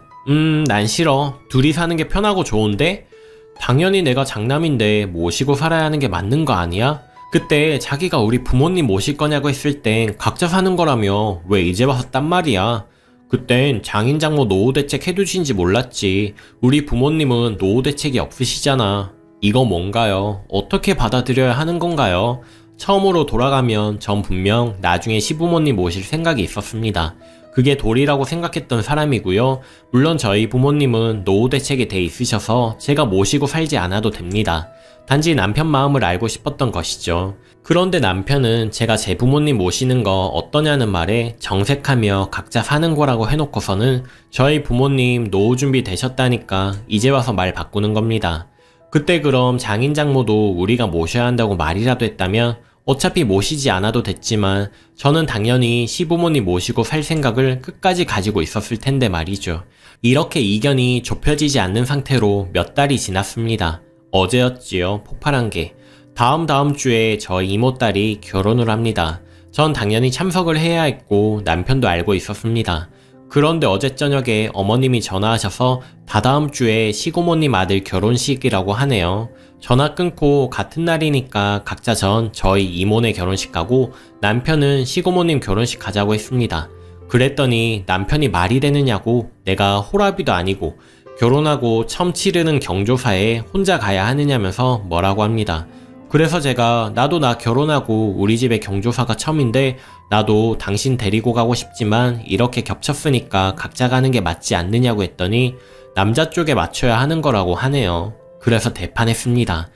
난 싫어. 둘이 사는 게 편하고 좋은데? 당연히 내가 장남인데 모시고 살아야 하는 게 맞는 거 아니야? 그때 자기가 우리 부모님 모실 거냐고 했을 땐 각자 사는 거라며 왜 이제 와서 딴 말이야? 그땐 장인장모 노후 대책 해두신지 몰랐지. 우리 부모님은 노후 대책이 없으시잖아. 이거 뭔가요? 어떻게 받아들여야 하는 건가요? 처음으로 돌아가면 전 분명 나중에 시부모님 모실 생각이 있었습니다. 그게 도리라고 생각했던 사람이고요. 물론 저희 부모님은 노후 대책에 돼 있으셔서 제가 모시고 살지 않아도 됩니다. 단지 남편 마음을 알고 싶었던 것이죠. 그런데 남편은 제가 제 부모님 모시는 거 어떠냐는 말에 정색하며 각자 사는 거라고 해놓고서는 저희 부모님 노후 준비 되셨다니까 이제 와서 말 바꾸는 겁니다. 그때 그럼 장인 장모도 우리가 모셔야 한다고 말이라도 했다면 어차피 모시지 않아도 됐지만 저는 당연히 시부모님 모시고 살 생각을 끝까지 가지고 있었을 텐데 말이죠. 이렇게 이견이 좁혀지지 않는 상태로 몇 달이 지났습니다. 어제였지요, 폭발한 게. 다음 주에 저희 이모딸이 결혼을 합니다. 전 당연히 참석을 해야 했고 남편도 알고 있었습니다. 그런데 어제 저녁에 어머님이 전화하셔서 다다음 주에 시고모님 아들 결혼식이라고 하네요. 전화 끊고 같은 날이니까 각자 전 저희 이모네 결혼식 가고 남편은 시고모님 결혼식 가자고 했습니다. 그랬더니 남편이 말이 되느냐고 내가 호랍이도 아니고 결혼하고 처음 치르는 경조사에 혼자 가야 하느냐면서 뭐라고 합니다. 그래서 제가 나도 나 결혼하고 우리 집에 경조사가 처음인데 나도 당신 데리고 가고 싶지만 이렇게 겹쳤으니까 각자 가는 게 맞지 않느냐고 했더니 남자 쪽에 맞춰야 하는 거라고 하네요. 그래서 대판했습니다.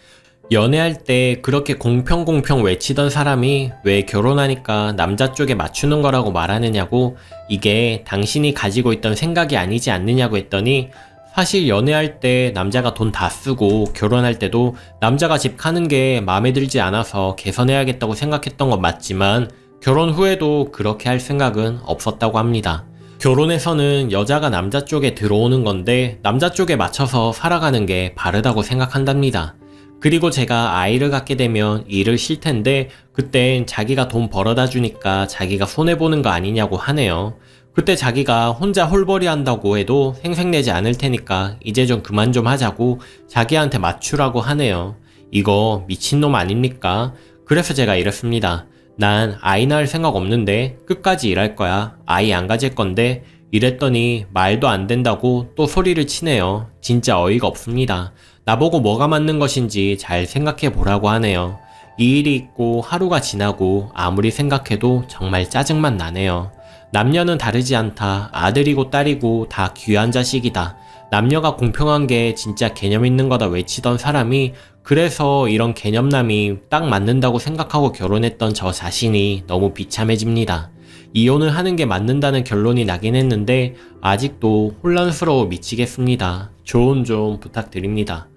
연애할 때 그렇게 공평 외치던 사람이 왜 결혼하니까 남자 쪽에 맞추는 거라고 말하느냐고, 이게 당신이 가지고 있던 생각이 아니지 않느냐고 했더니, 사실 연애할 때 남자가 돈 다 쓰고 결혼할 때도 남자가 집 가는 게 마음에 들지 않아서 개선해야겠다고 생각했던 건 맞지만 결혼 후에도 그렇게 할 생각은 없었다고 합니다. 결혼에서는 여자가 남자 쪽에 들어오는 건데 남자 쪽에 맞춰서 살아가는 게 바르다고 생각한답니다. 그리고 제가 아이를 갖게 되면 일을 쉴 텐데 그땐 자기가 돈 벌어다 주니까 자기가 손해보는 거 아니냐고 하네요. 그때 자기가 혼자 홀벌이 한다고 해도 생색내지 않을 테니까 이제 좀 그만 좀 하자고 자기한테 맞추라고 하네요. 이거 미친놈 아닙니까? 그래서 제가 이랬습니다. 난 아이 낳을 생각 없는데 끝까지 일할 거야. 아이 안 가질 건데. 이랬더니 말도 안 된다고 또 소리를 치네요. 진짜 어이가 없습니다. 나보고 뭐가 맞는 것인지 잘 생각해 보라고 하네요. 이 일이 있고 하루가 지나고 아무리 생각해도 정말 짜증만 나네요. 남녀는 다르지 않다. 아들이고 딸이고 다 귀한 자식이다. 남녀가 공평한 게 진짜 개념 있는 거다 외치던 사람이, 그래서 이런 개념남이 딱 맞는다고 생각하고 결혼했던 저 자신이 너무 비참해집니다. 이혼을 하는 게 맞는다는 결론이 나긴 했는데 아직도 혼란스러워 미치겠습니다. 조언 좀 부탁드립니다.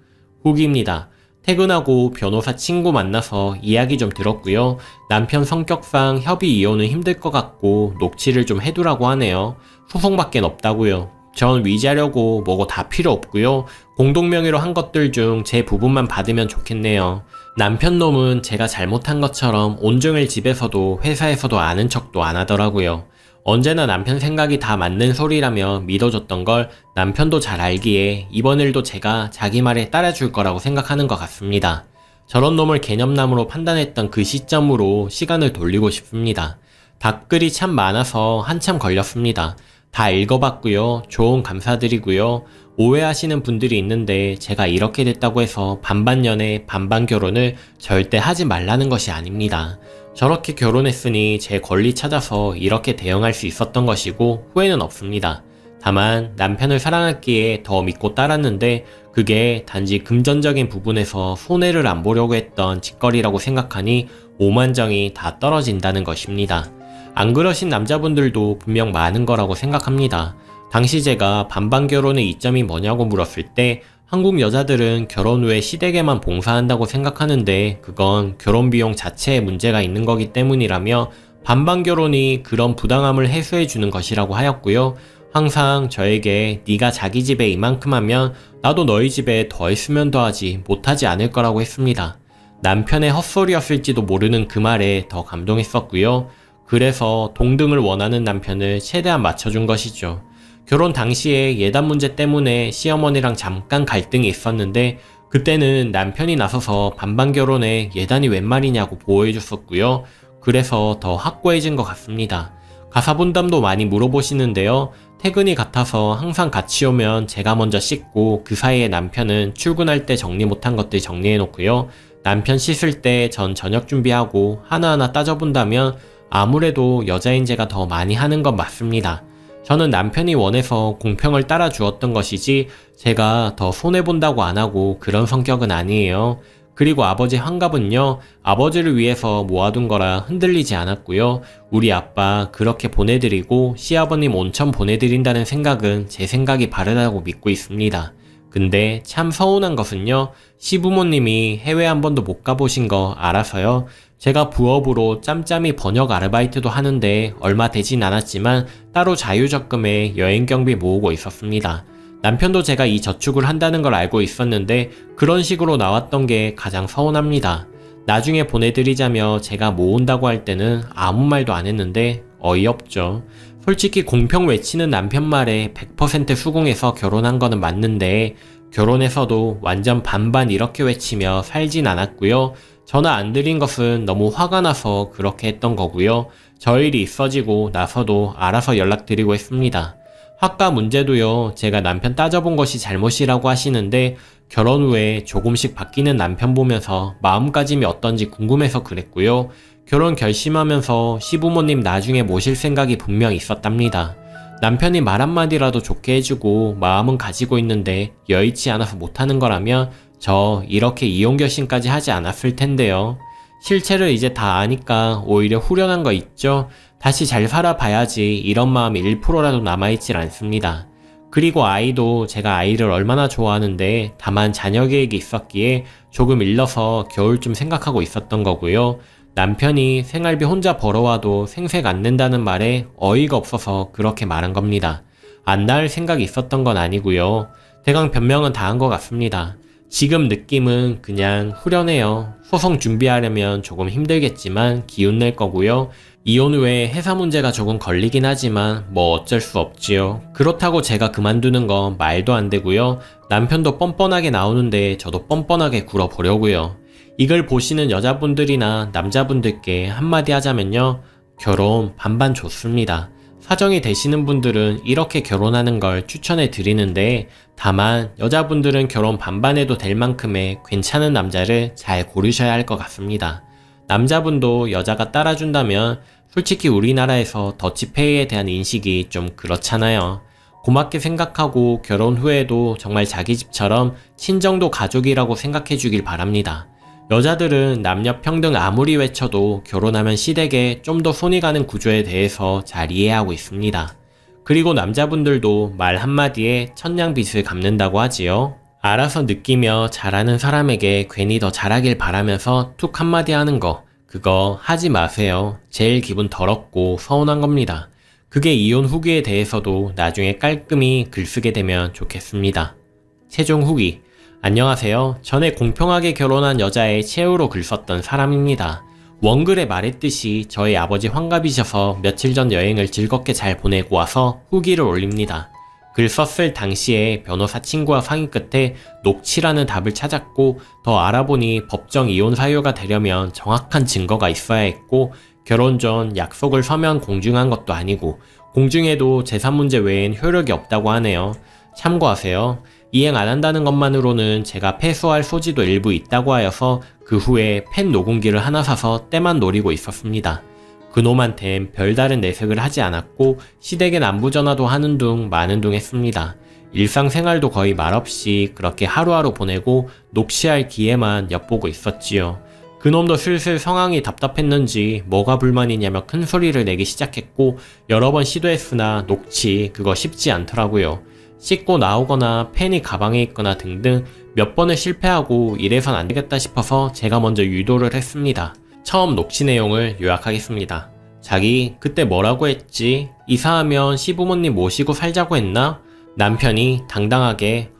후기입니다. 퇴근하고 변호사 친구 만나서 이야기 좀 들었고요. 남편 성격상 협의 이혼은 힘들 것 같고 녹취를 좀 해두라고 하네요. 소송밖엔 없다고요. 전 위자료고 뭐고 다 필요 없고요. 공동명의로 한 것들 중 제 부분만 받으면 좋겠네요. 남편 놈은 제가 잘못한 것처럼 온종일 집에서도 회사에서도 아는 척도 안 하더라고요. 언제나 남편 생각이 다 맞는 소리라며 믿어줬던 걸 남편도 잘 알기에 이번 일도 제가 자기 말에 따라줄 거라고 생각하는 것 같습니다. 저런 놈을 개념남으로 판단했던 그 시점으로 시간을 돌리고 싶습니다. 답글이 참 많아서 한참 걸렸습니다. 다 읽어봤고요. 조언 감사드리고요. 오해하시는 분들이 있는데 제가 이렇게 됐다고 해서 반반 연애 반반 결혼을 절대 하지 말라는 것이 아닙니다. 저렇게 결혼했으니 제 권리 찾아서 이렇게 대응할 수 있었던 것이고 후회는 없습니다. 다만 남편을 사랑했기에 더 믿고 따랐는데 그게 단지 금전적인 부분에서 손해를 안 보려고 했던 짓거리라고 생각하니 오만정이 다 떨어진다는 것입니다. 안 그러신 남자분들도 분명 많은 거라고 생각합니다. 당시 제가 반반 결혼의 이점이 뭐냐고 물었을 때 한국 여자들은 결혼 후에 시댁에만 봉사한다고 생각하는데 그건 결혼 비용 자체에 문제가 있는 거기 때문이라며 반반 결혼이 그런 부당함을 해소해 주는 것이라고 하였고요. 항상 저에게 네가 자기 집에 이만큼 하면 나도 너희 집에 더 했으면 더하지 못하지 않을 거라고 했습니다. 남편의 헛소리였을지도 모르는 그 말에 더 감동했었고요. 그래서 동등을 원하는 남편을 최대한 맞춰준 것이죠. 결혼 당시에 예단 문제 때문에 시어머니랑 잠깐 갈등이 있었는데 그때는 남편이 나서서 반반 결혼에 예단이 웬 말이냐고 보호해줬었고요. 그래서 더 확고해진 것 같습니다. 가사분담도 많이 물어보시는데요. 퇴근이 같아서 항상 같이 오면 제가 먼저 씻고 그 사이에 남편은 출근할 때 정리 못한 것들 정리해놓고요. 남편 씻을 때 전 저녁 준비하고 하나하나 따져본다면 아무래도 여자인 제가 더 많이 하는 건 맞습니다. 저는 남편이 원해서 공평을 따라 주었던 것이지 제가 더 손해본다고 안 하고 그런 성격은 아니에요. 그리고 아버지 환갑은요, 아버지를 위해서 모아둔 거라 흔들리지 않았고요. 우리 아빠 그렇게 보내드리고 시아버님 온천 보내드린다는 생각은 제 생각이 바르다고 믿고 있습니다. 근데 참 서운한 것은요, 시부모님이 해외 한 번도 못 가보신 거 알아서요. 제가 부업으로 짬짬이 번역 아르바이트도 하는데 얼마 되진 않았지만 따로 자유적금에 여행 경비 모으고 있었습니다. 남편도 제가 이 저축을 한다는 걸 알고 있었는데 그런 식으로 나왔던 게 가장 서운합니다. 나중에 보내드리자며 제가 모은다고 할 때는 아무 말도 안 했는데 어이없죠. 솔직히 공평 외치는 남편 말에 100% 수긍해서 결혼한 거는 맞는데 결혼해서도 완전 반반 이렇게 외치며 살진 않았고요. 전화 안 드린 것은 너무 화가 나서 그렇게 했던 거고요. 저 일이 있어지고 나서도 알아서 연락드리고 했습니다. 학가 문제도요. 제가 남편 따져본 것이 잘못이라고 하시는데 결혼 후에 조금씩 바뀌는 남편 보면서 마음가짐이 어떤지 궁금해서 그랬고요. 결혼 결심하면서 시부모님 나중에 모실 생각이 분명 있었답니다. 남편이 말 한마디라도 좋게 해주고 마음은 가지고 있는데 여의치 않아서 못하는 거라면 저 이렇게 이혼 결심까지 하지 않았을 텐데요. 실체를 이제 다 아니까 오히려 후련한 거 있죠? 다시 잘 살아봐야지 이런 마음이 1%라도 남아있질 않습니다. 그리고 아이도 제가 아이를 얼마나 좋아하는데 다만 자녀 계획이 있었기에 조금 일러서 겨울쯤 생각하고 있었던 거고요. 남편이 생활비 혼자 벌어와도 생색 안 낸다는 말에 어이가 없어서 그렇게 말한 겁니다. 안 낳을 생각이 있었던 건 아니고요. 대강 변명은 다 한 것 같습니다. 지금 느낌은 그냥 후련해요. 소송 준비하려면 조금 힘들겠지만 기운 낼 거고요. 이혼 후에 회사 문제가 조금 걸리긴 하지만 뭐 어쩔 수 없지요. 그렇다고 제가 그만두는 건 말도 안 되고요. 남편도 뻔뻔하게 나오는데 저도 뻔뻔하게 굴어보려고요. 이걸 보시는 여자분들이나 남자분들께 한마디 하자면요. 결혼 반반 좋습니다. 사정이 되시는 분들은 이렇게 결혼하는 걸 추천해 드리는데 다만 여자분들은 결혼 반반해도 될 만큼의 괜찮은 남자를 잘 고르셔야 할 것 같습니다. 남자분도 여자가 따라준다면 솔직히 우리나라에서 더치페이에 대한 인식이 좀 그렇잖아요. 고맙게 생각하고 결혼 후에도 정말 자기 집처럼 친정도 가족이라고 생각해 주길 바랍니다. 여자들은 남녀 평등 아무리 외쳐도 결혼하면 시댁에 좀 더 손이 가는 구조에 대해서 잘 이해하고 있습니다. 그리고 남자분들도 말 한마디에 천냥빚을 갚는다고 하지요. 알아서 느끼며 잘하는 사람에게 괜히 더 잘하길 바라면서 툭 한마디 하는 거, 그거 하지 마세요. 제일 기분 더럽고 서운한 겁니다. 그게 이혼 후기에 대해서도 나중에 깔끔히 글 쓰게 되면 좋겠습니다. 최종 후기. 안녕하세요. 전에 공평하게 결혼한 여자의 최후로 글 썼던 사람입니다. 원글에 말했듯이 저희 아버지 환갑이셔서 며칠 전 여행을 즐겁게 잘 보내고 와서 후기를 올립니다. 글 썼을 당시에 변호사 친구와 상의 끝에 녹취라는 답을 찾았고 더 알아보니 법정 이혼 사유가 되려면 정확한 증거가 있어야 했고 결혼 전 약속을 서면 공증한 것도 아니고 공증해도 재산 문제 외엔 효력이 없다고 하네요. 참고하세요. 이행 안 한다는 것만으로는 제가 패소할 소지도 일부 있다고 하여서 그 후에 펜 녹음기를 하나 사서 때만 노리고 있었습니다. 그놈한텐 별다른 내색을 하지 않았고 시댁에 안부전화도 하는 둥 마는 둥 했습니다. 일상생활도 거의 말없이 그렇게 하루하루 보내고 녹취할 기회만 엿보고 있었지요. 그놈도 슬슬 상황이 답답했는지 뭐가 불만이냐며 큰 소리를 내기 시작했고 여러 번 시도했으나 녹취 그거 쉽지 않더라고요. 씻고 나오거나 펜이 가방에 있거나 등등 몇 번을 실패하고 이래선 안 되겠다 싶어서 제가 먼저 유도를 했습니다. 처음 녹취 내용을 요약하겠습니다. 자기 그때 뭐라고 했지? 이사하면 시부모님 모시고 살자고 했나? 남편이 당당하게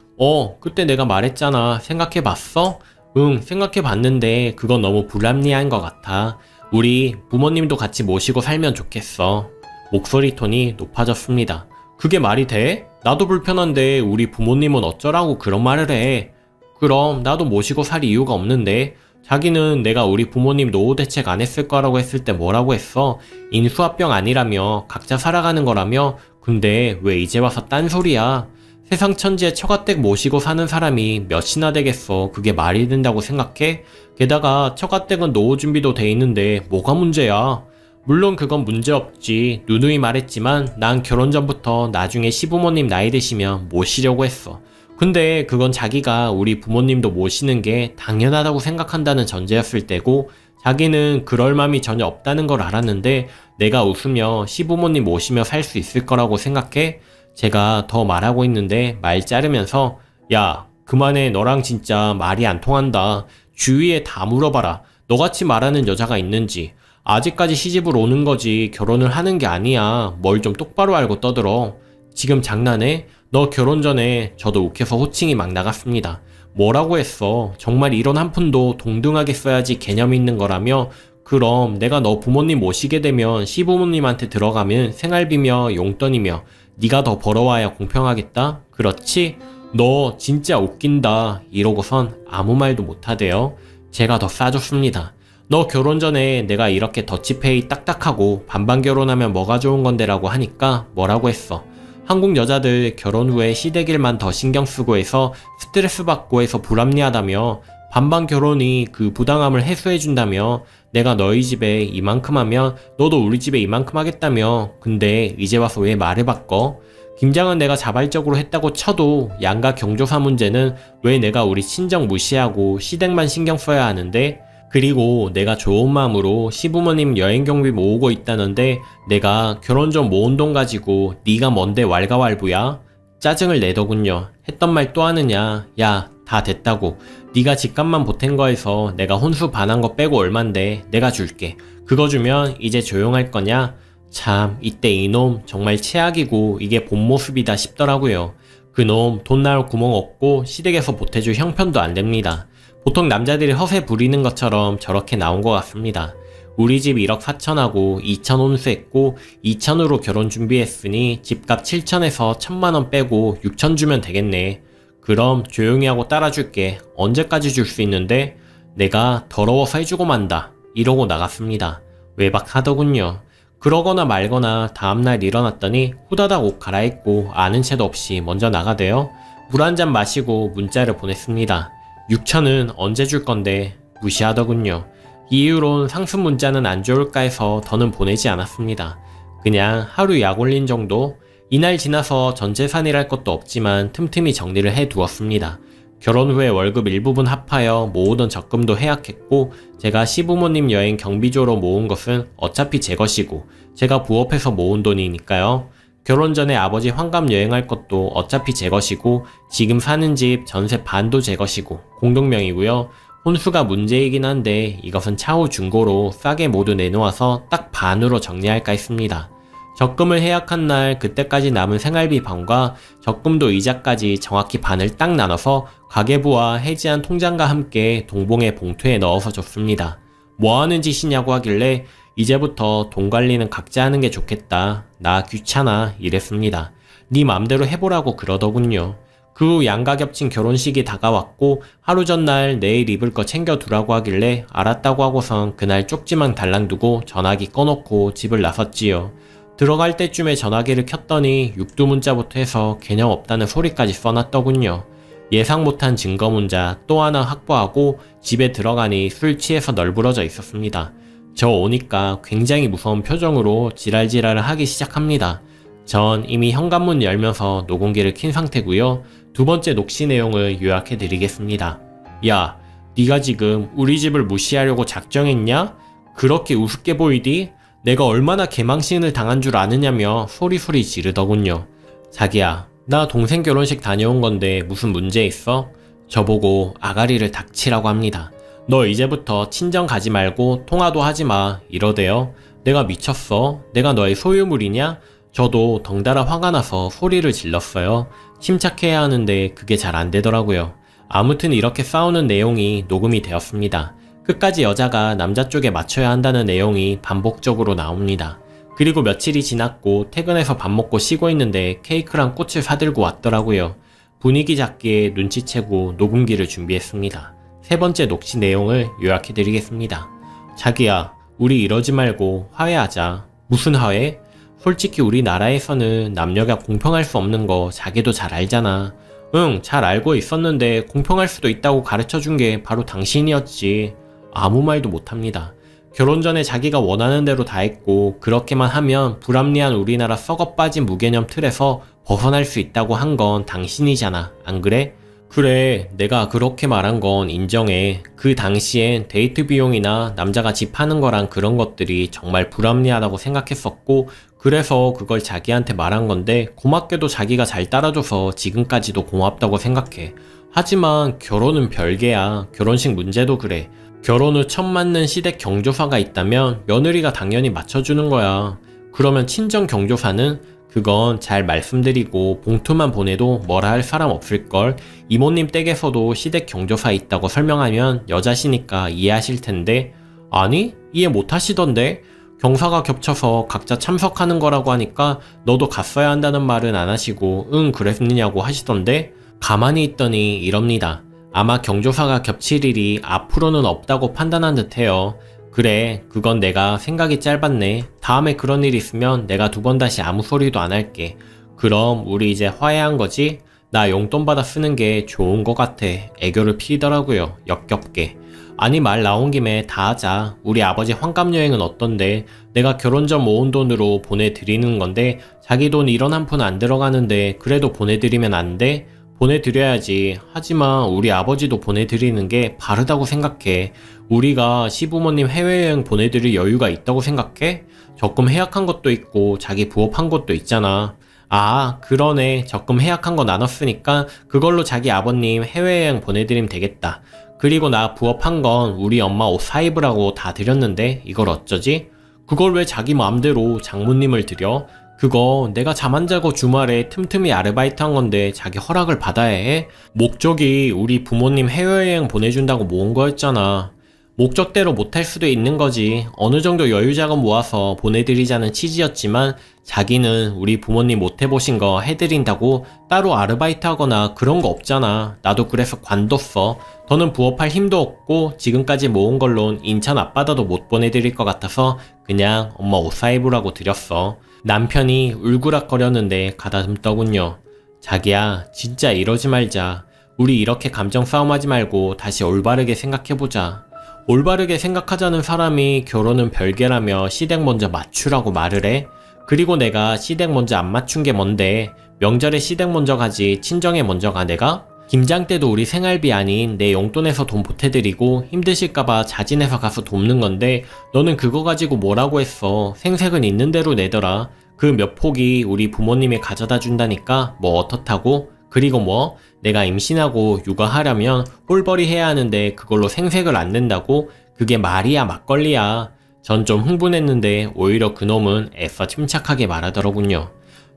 그때 내가 말했잖아. 생각해봤어? 응, 생각해봤는데 그건 너무 불합리한 것 같아. 우리 부모님도 같이 모시고 살면 좋겠어. 목소리 톤이 높아졌습니다. 그게 말이 돼? 나도 불편한데 우리 부모님은 어쩌라고 그런 말을 해. 그럼 나도 모시고 살 이유가 없는데. 자기는 내가 우리 부모님 노후 대책 안 했을 거라고 했을 때 뭐라고 했어? 인수합병 아니라며 각자 살아가는 거라며. 근데 왜 이제 와서 딴소리야? 세상 천지에 처가댁 모시고 사는 사람이 몇이나 되겠어. 그게 말이 된다고 생각해? 게다가 처가댁은 노후 준비도 돼 있는데 뭐가 문제야? 물론 그건 문제없지. 누누이 말했지만 난 결혼 전부터 나중에 시부모님 나이 드시면 모시려고 했어. 근데 그건 자기가 우리 부모님도 모시는 게 당연하다고 생각한다는 전제였을 때고 자기는 그럴 맘이 전혀 없다는 걸 알았는데 내가 웃으며 시부모님 모시며 살 수 있을 거라고 생각해? 제가 더 말하고 있는데 말 자르면서 야, 그만해. 너랑 진짜 말이 안 통한다. 주위에 다 물어봐라. 너같이 말하는 여자가 있는지. 아직까지 시집을 오는 거지 결혼을 하는 게 아니야. 뭘 좀 똑바로 알고 떠들어. 지금 장난해? 너 결혼 전에 저도 욱해서 호칭이 막 나갔습니다. 뭐라고 했어? 정말 이런 한 푼도 동등하게 써야지 개념이 있는 거라며? 그럼 내가 너 부모님 모시게 되면 시부모님한테 들어가면 생활비며 용돈이며 네가 더 벌어와야 공평하겠다? 그렇지? 너 진짜 웃긴다. 이러고선 아무 말도 못하대요. 제가 더 싸줬습니다. 너 결혼 전에 내가 이렇게 더치페이 딱딱하고 반반 결혼하면 뭐가 좋은 건데 라고 하니까 뭐라고 했어? 한국 여자들 결혼 후에 시댁일만 더 신경 쓰고 해서 스트레스 받고 해서 불합리하다며 반반 결혼이 그 부당함을 해소해준다며 내가 너희 집에 이만큼 하면 너도 우리 집에 이만큼 하겠다며 근데 이제 와서 왜 말을 바꿔? 김장은 내가 자발적으로 했다고 쳐도 양가 경조사 문제는 왜 내가 우리 친정 무시하고 시댁만 신경 써야 하는데? 그리고 내가 좋은 마음으로 시부모님 여행 경비 모으고 있다는데 내가 결혼 전 모은 돈 가지고 네가 뭔데 왈가왈부야? 짜증을 내더군요. 했던 말 또 하느냐. 야, 다 됐다고. 네가 집값만 보탠 거에서 내가 혼수 반한 거 빼고 얼만데 내가 줄게. 그거 주면 이제 조용할 거냐? 참, 이때 이놈 정말 최악이고 이게 본 모습이다 싶더라고요. 그놈 돈 나올 구멍 없고 시댁에서 보태줄 형편도 안 됩니다. 보통 남자들이 허세 부리는 것처럼 저렇게 나온 것 같습니다. 우리 집 1억 4천하고 2천 혼수했고 2천으로 결혼 준비했으니 집값 7천에서 1,000만원 빼고 6천 주면 되겠네. 그럼 조용히 하고 따라줄게. 언제까지 줄 수 있는데? 내가 더러워서 해주고 만다. 이러고 나갔습니다. 외박하더군요. 그러거나 말거나 다음날 일어났더니 후다닥 옷 갈아입고 아는 채도 없이 먼저 나가대요. 물 한 잔 마시고 문자를 보냈습니다. 6천은 언제 줄 건데? 무시하더군요. 이후론 상습 문자는 안 좋을까 해서 더는 보내지 않았습니다. 그냥 하루 약 올린 정도? 이날 지나서 전 재산이랄 것도 없지만 틈틈이 정리를 해 두었습니다. 결혼 후에 월급 일부분 합하여 모으던 적금도 해약했고 제가 시부모님 여행 경비조로 모은 것은 어차피 제 것이고 제가 부업해서 모은 돈이니까요. 결혼 전에 아버지 환갑 여행할 것도 어차피 제 것이고 지금 사는 집 전세 반도 제 것이고 공동명이고요. 혼수가 문제이긴 한데 이것은 차후 중고로 싸게 모두 내놓아서 딱 반으로 정리할까 했습니다. 적금을 해약한 날 그때까지 남은 생활비 반과 적금도 이자까지 정확히 반을 딱 나눠서 가계부와 해지한 통장과 함께 동봉의 봉투에 넣어서 줬습니다. 뭐 하는 짓이냐고 하길래 이제부터 돈 관리는 각자 하는 게 좋겠다. 나 귀찮아 이랬습니다. 네 맘대로 해보라고 그러더군요. 그 후 양가 겹친 결혼식이 다가왔고 하루 전날 내일 입을 거 챙겨두라고 하길래 알았다고 하고선 그날 쪽지만 달랑두고 전화기 꺼놓고 집을 나섰지요. 들어갈 때쯤에 전화기를 켰더니 육두문자부터 해서 개념 없다는 소리까지 써놨더군요. 예상 못한 증거 문자 또 하나 확보하고 집에 들어가니 술 취해서 널브러져 있었습니다. 저 오니까 굉장히 무서운 표정으로 지랄지랄을 하기 시작합니다. 전 이미 현관문 열면서 녹음기를 킨 상태고요. 두 번째 녹취 내용을 요약해 드리겠습니다. 야, 네가 지금 우리 집을 무시하려고 작정했냐? 그렇게 우습게 보이디? 내가 얼마나 개망신을 당한 줄 아느냐며 소리소리 지르더군요. 자기야, 나 동생 결혼식 다녀온 건데 무슨 문제 있어? 저보고 아가리를 닥치라고 합니다. 너 이제부터 친정 가지 말고 통화도 하지 마 이러대요. 내가 미쳤어? 내가 너의 소유물이냐? 저도 덩달아 화가 나서 소리를 질렀어요. 침착해야 하는데 그게 잘 안 되더라고요. 아무튼 이렇게 싸우는 내용이 녹음이 되었습니다. 끝까지 여자가 남자 쪽에 맞춰야 한다는 내용이 반복적으로 나옵니다. 그리고 며칠이 지났고 퇴근해서 밥 먹고 쉬고 있는데 케이크랑 꽃을 사들고 왔더라고요. 분위기 잡기에 눈치채고 녹음기를 준비했습니다. 세 번째 녹취 내용을 요약해드리겠습니다. 자기야, 우리 이러지 말고 화해하자. 무슨 화해? 솔직히 우리나라에서는 남녀가 공평할 수 없는 거 자기도 잘 알잖아. 응, 잘 알고 있었는데 공평할 수도 있다고 가르쳐준 게 바로 당신이었지. 아무 말도 못합니다. 결혼 전에 자기가 원하는 대로 다 했고 그렇게만 하면 불합리한 우리나라 썩어 빠진 무개념 틀에서 벗어날 수 있다고 한 건 당신이잖아. 안 그래? 그래, 내가 그렇게 말한 건 인정해. 그 당시엔 데이트 비용이나 남자가 집 하는 거랑 그런 것들이 정말 불합리하다고 생각했었고 그래서 그걸 자기한테 말한 건데 고맙게도 자기가 잘 따라줘서 지금까지도 고맙다고 생각해. 하지만 결혼은 별개야. 결혼식 문제도 그래. 결혼 후 처음 맞는 시댁 경조사가 있다면 며느리가 당연히 맞춰주는 거야. 그러면 친정 경조사는? 그건 잘 말씀드리고 봉투만 보내도 뭐라 할 사람 없을걸. 이모님 댁에서도 시댁 경조사 있다고 설명하면 여자시니까 이해하실 텐데. 아니? 이해 못하시던데? 경사가 겹쳐서 각자 참석하는 거라고 하니까 너도 갔어야 한다는 말은 안 하시고 응 그랬느냐고 하시던데. 가만히 있더니 이럽니다. 아마 경조사가 겹칠 일이 앞으로는 없다고 판단한 듯해요. 그래, 그건 내가 생각이 짧았네. 다음에 그런 일 있으면 내가 두 번 다시 아무 소리도 안 할게. 그럼 우리 이제 화해한 거지? 나 용돈 받아 쓰는 게 좋은 거 같아. 애교를 피더라고요. 역겹게. 아니 말 나온 김에 다 하자. 우리 아버지 환갑여행은 어떤데? 내가 결혼 전 모은 돈으로 보내드리는 건데 자기 돈 1원 한 푼 안 들어가는데 그래도 보내드리면 안 돼? 보내드려야지. 하지만 우리 아버지도 보내드리는 게 바르다고 생각해. 우리가 시부모님 해외여행 보내드릴 여유가 있다고 생각해? 적금 해약한 것도 있고 자기 부업한 것도 있잖아. 아, 그러네. 적금 해약한 거 나눴으니까 그걸로 자기 아버님 해외여행 보내드리면 되겠다. 그리고 나 부업한 건 우리 엄마 옷 사입으라고 다 드렸는데 이걸 어쩌지? 그걸 왜 자기 마음대로 장모님을 드려? 그거 내가 잠 안 자고 주말에 틈틈이 아르바이트 한 건데 자기 허락을 받아야 해? 목적이 우리 부모님 해외여행 보내준다고 모은 거였잖아. 목적대로 못할 수도 있는 거지. 어느 정도 여유자금 모아서 보내드리자는 취지였지만 자기는 우리 부모님 못 해보신 거 해드린다고 따로 아르바이트 하거나 그런 거 없잖아. 나도 그래서 관뒀어. 더는 부업할 힘도 없고 지금까지 모은 걸론 인천 앞바다도 못 보내드릴 것 같아서 그냥 엄마 옷 사입으라고 드렸어. 남편이 울그락거렸는데 가다듬더군요. 자기야, 진짜 이러지 말자. 우리 이렇게 감정 싸움하지 말고 다시 올바르게 생각해보자. 올바르게 생각하자는 사람이 결혼은 별개라며 시댁 먼저 맞추라고 말을 해? 그리고 내가 시댁 먼저 안 맞춘 게 뭔데? 명절에 시댁 먼저 가지 친정에 먼저 가 내가? 김장 때도 우리 생활비 아닌 내 용돈에서 돈 보태드리고 힘드실까봐 자진해서 가서 돕는 건데 너는 그거 가지고 뭐라고 했어. 생색은 있는 대로 내더라. 그 몇 폭이 우리 부모님이 가져다 준다니까 뭐 어떻다고? 그리고 뭐 내가 임신하고 육아하려면 홀벌이 해야 하는데 그걸로 생색을 안 낸다고? 그게 말이야 막걸리야. 전 좀 흥분했는데 오히려 그놈은 애써 침착하게 말하더로군요.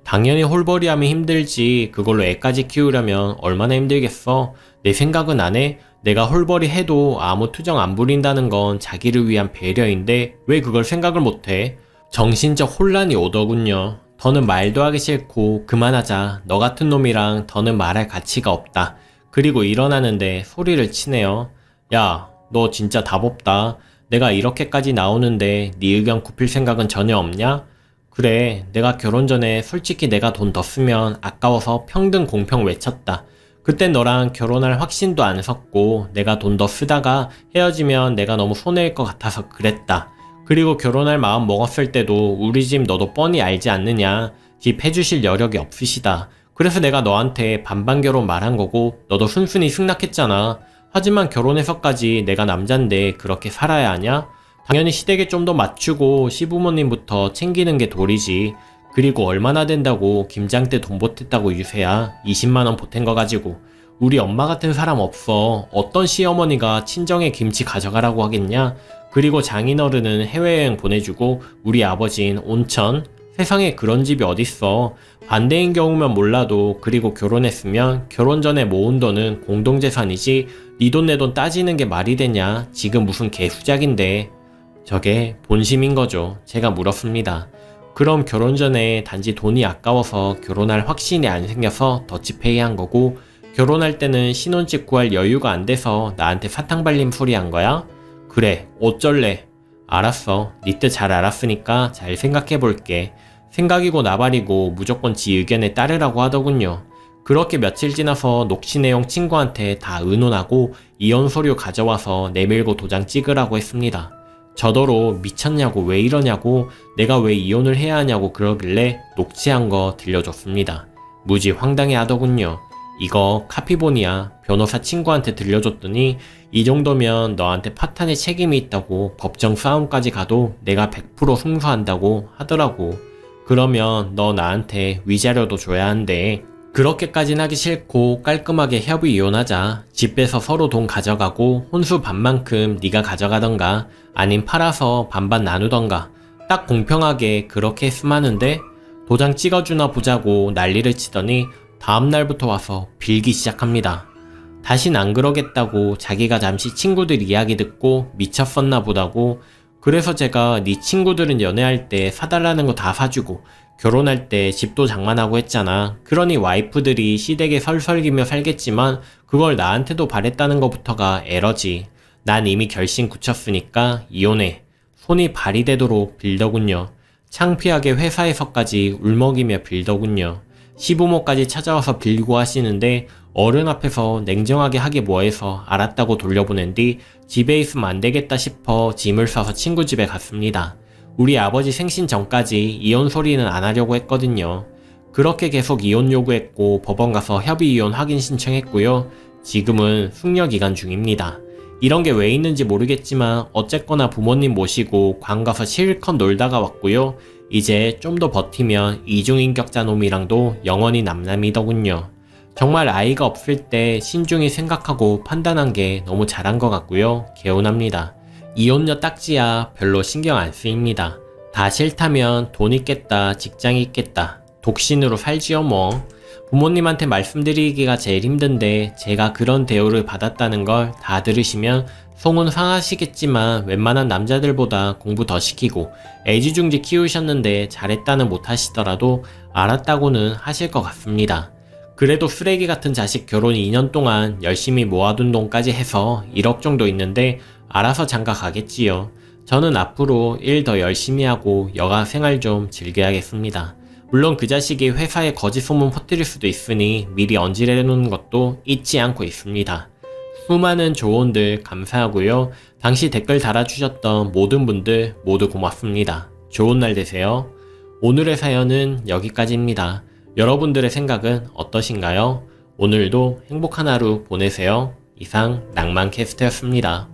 당연히 홀벌이하면 힘들지. 그걸로 애까지 키우려면 얼마나 힘들겠어. 내 생각은 안 해? 내가 홀벌이 해도 아무 투정 안 부린다는 건 자기를 위한 배려인데 왜 그걸 생각을 못해? 정신적 혼란이 오더군요. 더는 말도 하기 싫고 그만하자. 너 같은 놈이랑 더는 말할 가치가 없다. 그리고 일어나는데 소리를 치네요. 야, 너 진짜 답 없다. 내가 이렇게까지 나오는데 네 의견 굽힐 생각은 전혀 없냐? 그래, 내가 결혼 전에 솔직히 내가 돈 더 쓰면 아까워서 평등 공평 외쳤다. 그땐 너랑 결혼할 확신도 안 섰고 내가 돈 더 쓰다가 헤어지면 내가 너무 손해일 것 같아서 그랬다. 그리고 결혼할 마음 먹었을 때도 우리 집 너도 뻔히 알지 않느냐. 집 해주실 여력이 없으시다. 그래서 내가 너한테 반반 결혼 말한 거고 너도 순순히 승낙했잖아. 하지만 결혼해서까지 내가 남잔데 그렇게 살아야 하냐? 당연히 시댁에 좀 더 맞추고 시부모님부터 챙기는 게 도리지. 그리고 얼마나 된다고 김장 때 돈 보탰다고 유세야. 20만원 보탠 거 가지고. 우리 엄마 같은 사람 없어. 어떤 시어머니가 친정에 김치 가져가라고 하겠냐? 그리고 장인어른은 해외여행 보내주고 우리 아버진 온천? 세상에 그런 집이 어딨어. 반대인 경우면 몰라도 그리고 결혼했으면 결혼 전에 모은 돈은 공동재산이지 네 돈 내 돈 따지는 게 말이 되냐. 지금 무슨 개수작인데. 저게 본심인 거죠. 제가 물었습니다. 그럼 결혼 전에 단지 돈이 아까워서 결혼할 확신이 안 생겨서 더치페이 한 거고 결혼할 때는 신혼집 구할 여유가 안 돼서 나한테 사탕 발림 소리 한 거야? 그래, 어쩔래? 알았어. 네 뜻 잘 알았으니까 잘 생각해 볼게. 생각이고 나발이고 무조건 지 의견에 따르라고 하더군요. 그렇게 며칠 지나서 녹취 내용 친구한테 다 의논하고 이혼 서류 가져와서 내밀고 도장 찍으라고 했습니다. 저더러 미쳤냐고 왜 이러냐고 내가 왜 이혼을 해야 하냐고 그러길래 녹취한 거 들려줬습니다. 무지 황당해 하더군요. 이거 카피본이야. 변호사 친구한테 들려줬더니 이 정도면 너한테 파탄의 책임이 있다고 법정 싸움까지 가도 내가 100% 승소한다고 하더라고. 그러면 너 나한테 위자료도 줘야 한대. 그렇게까진 하기 싫고 깔끔하게 협의 이혼하자. 집 빼서 서로 돈 가져가고 혼수 반만큼 네가 가져가던가 아님 팔아서 반반 나누던가 딱 공평하게 그렇게 했으면 하는데 도장 찍어주나 보자고 난리를 치더니 다음날부터 와서 빌기 시작합니다. 다신 안 그러겠다고 자기가 잠시 친구들 이야기 듣고 미쳤었나 보다고 그래서 제가 네 친구들은 연애할 때 사달라는 거 다 사주고 결혼할 때 집도 장만하고 했잖아. 그러니 와이프들이 시댁에 설설기며 살겠지만 그걸 나한테도 바랬다는 것부터가 에러지. 난 이미 결심 굳혔으니까 이혼해. 손이 발이 되도록 빌더군요. 창피하게 회사에서까지 울먹이며 빌더군요. 시부모까지 찾아와서 빌고 하시는데 어른 앞에서 냉정하게 하기 뭐해서 알았다고 돌려보낸 뒤 집에 있으면 안 되겠다 싶어 짐을 싸서 친구 집에 갔습니다. 우리 아버지 생신 전까지 이혼 소리는 안 하려고 했거든요. 그렇게 계속 이혼 요구했고 법원 가서 협의 이혼 확인 신청했고요. 지금은 숙려 기간 중입니다. 이런 게 왜 있는지 모르겠지만 어쨌거나 부모님 모시고 관 가서 실컷 놀다가 왔고요. 이제 좀 더 버티면 이중인격자 놈이랑도 영원히 남남이더군요. 정말 아이가 없을 때 신중히 생각하고 판단한 게 너무 잘한 것 같고요. 개운합니다. 이혼녀 딱지야 별로 신경 안 쓰입니다. 다 싫다면 돈 있겠다, 직장이 있겠다, 독신으로 살지요 뭐. 부모님한테 말씀드리기가 제일 힘든데 제가 그런 대우를 받았다는 걸 다 들으시면 속은 상하시겠지만 웬만한 남자들보다 공부 더 시키고 애지중지 키우셨는데 잘했다는 못하시더라도 알았다고는 하실 것 같습니다. 그래도 쓰레기 같은 자식 결혼 2년 동안 열심히 모아둔 돈까지 해서 1억 정도 있는데 알아서 장가 가겠지요. 저는 앞으로 일 더 열심히 하고 여가 생활 좀 즐겨야겠습니다. 물론 그 자식이 회사에 거짓 소문 퍼뜨릴 수도 있으니 미리 언질해 놓는 것도 잊지 않고 있습니다. 수많은 조언들 감사하고요. 당시 댓글 달아주셨던 모든 분들 모두 고맙습니다. 좋은 날 되세요. 오늘의 사연은 여기까지입니다. 여러분들의 생각은 어떠신가요? 오늘도 행복한 하루 보내세요. 이상 낭만캐스트였습니다.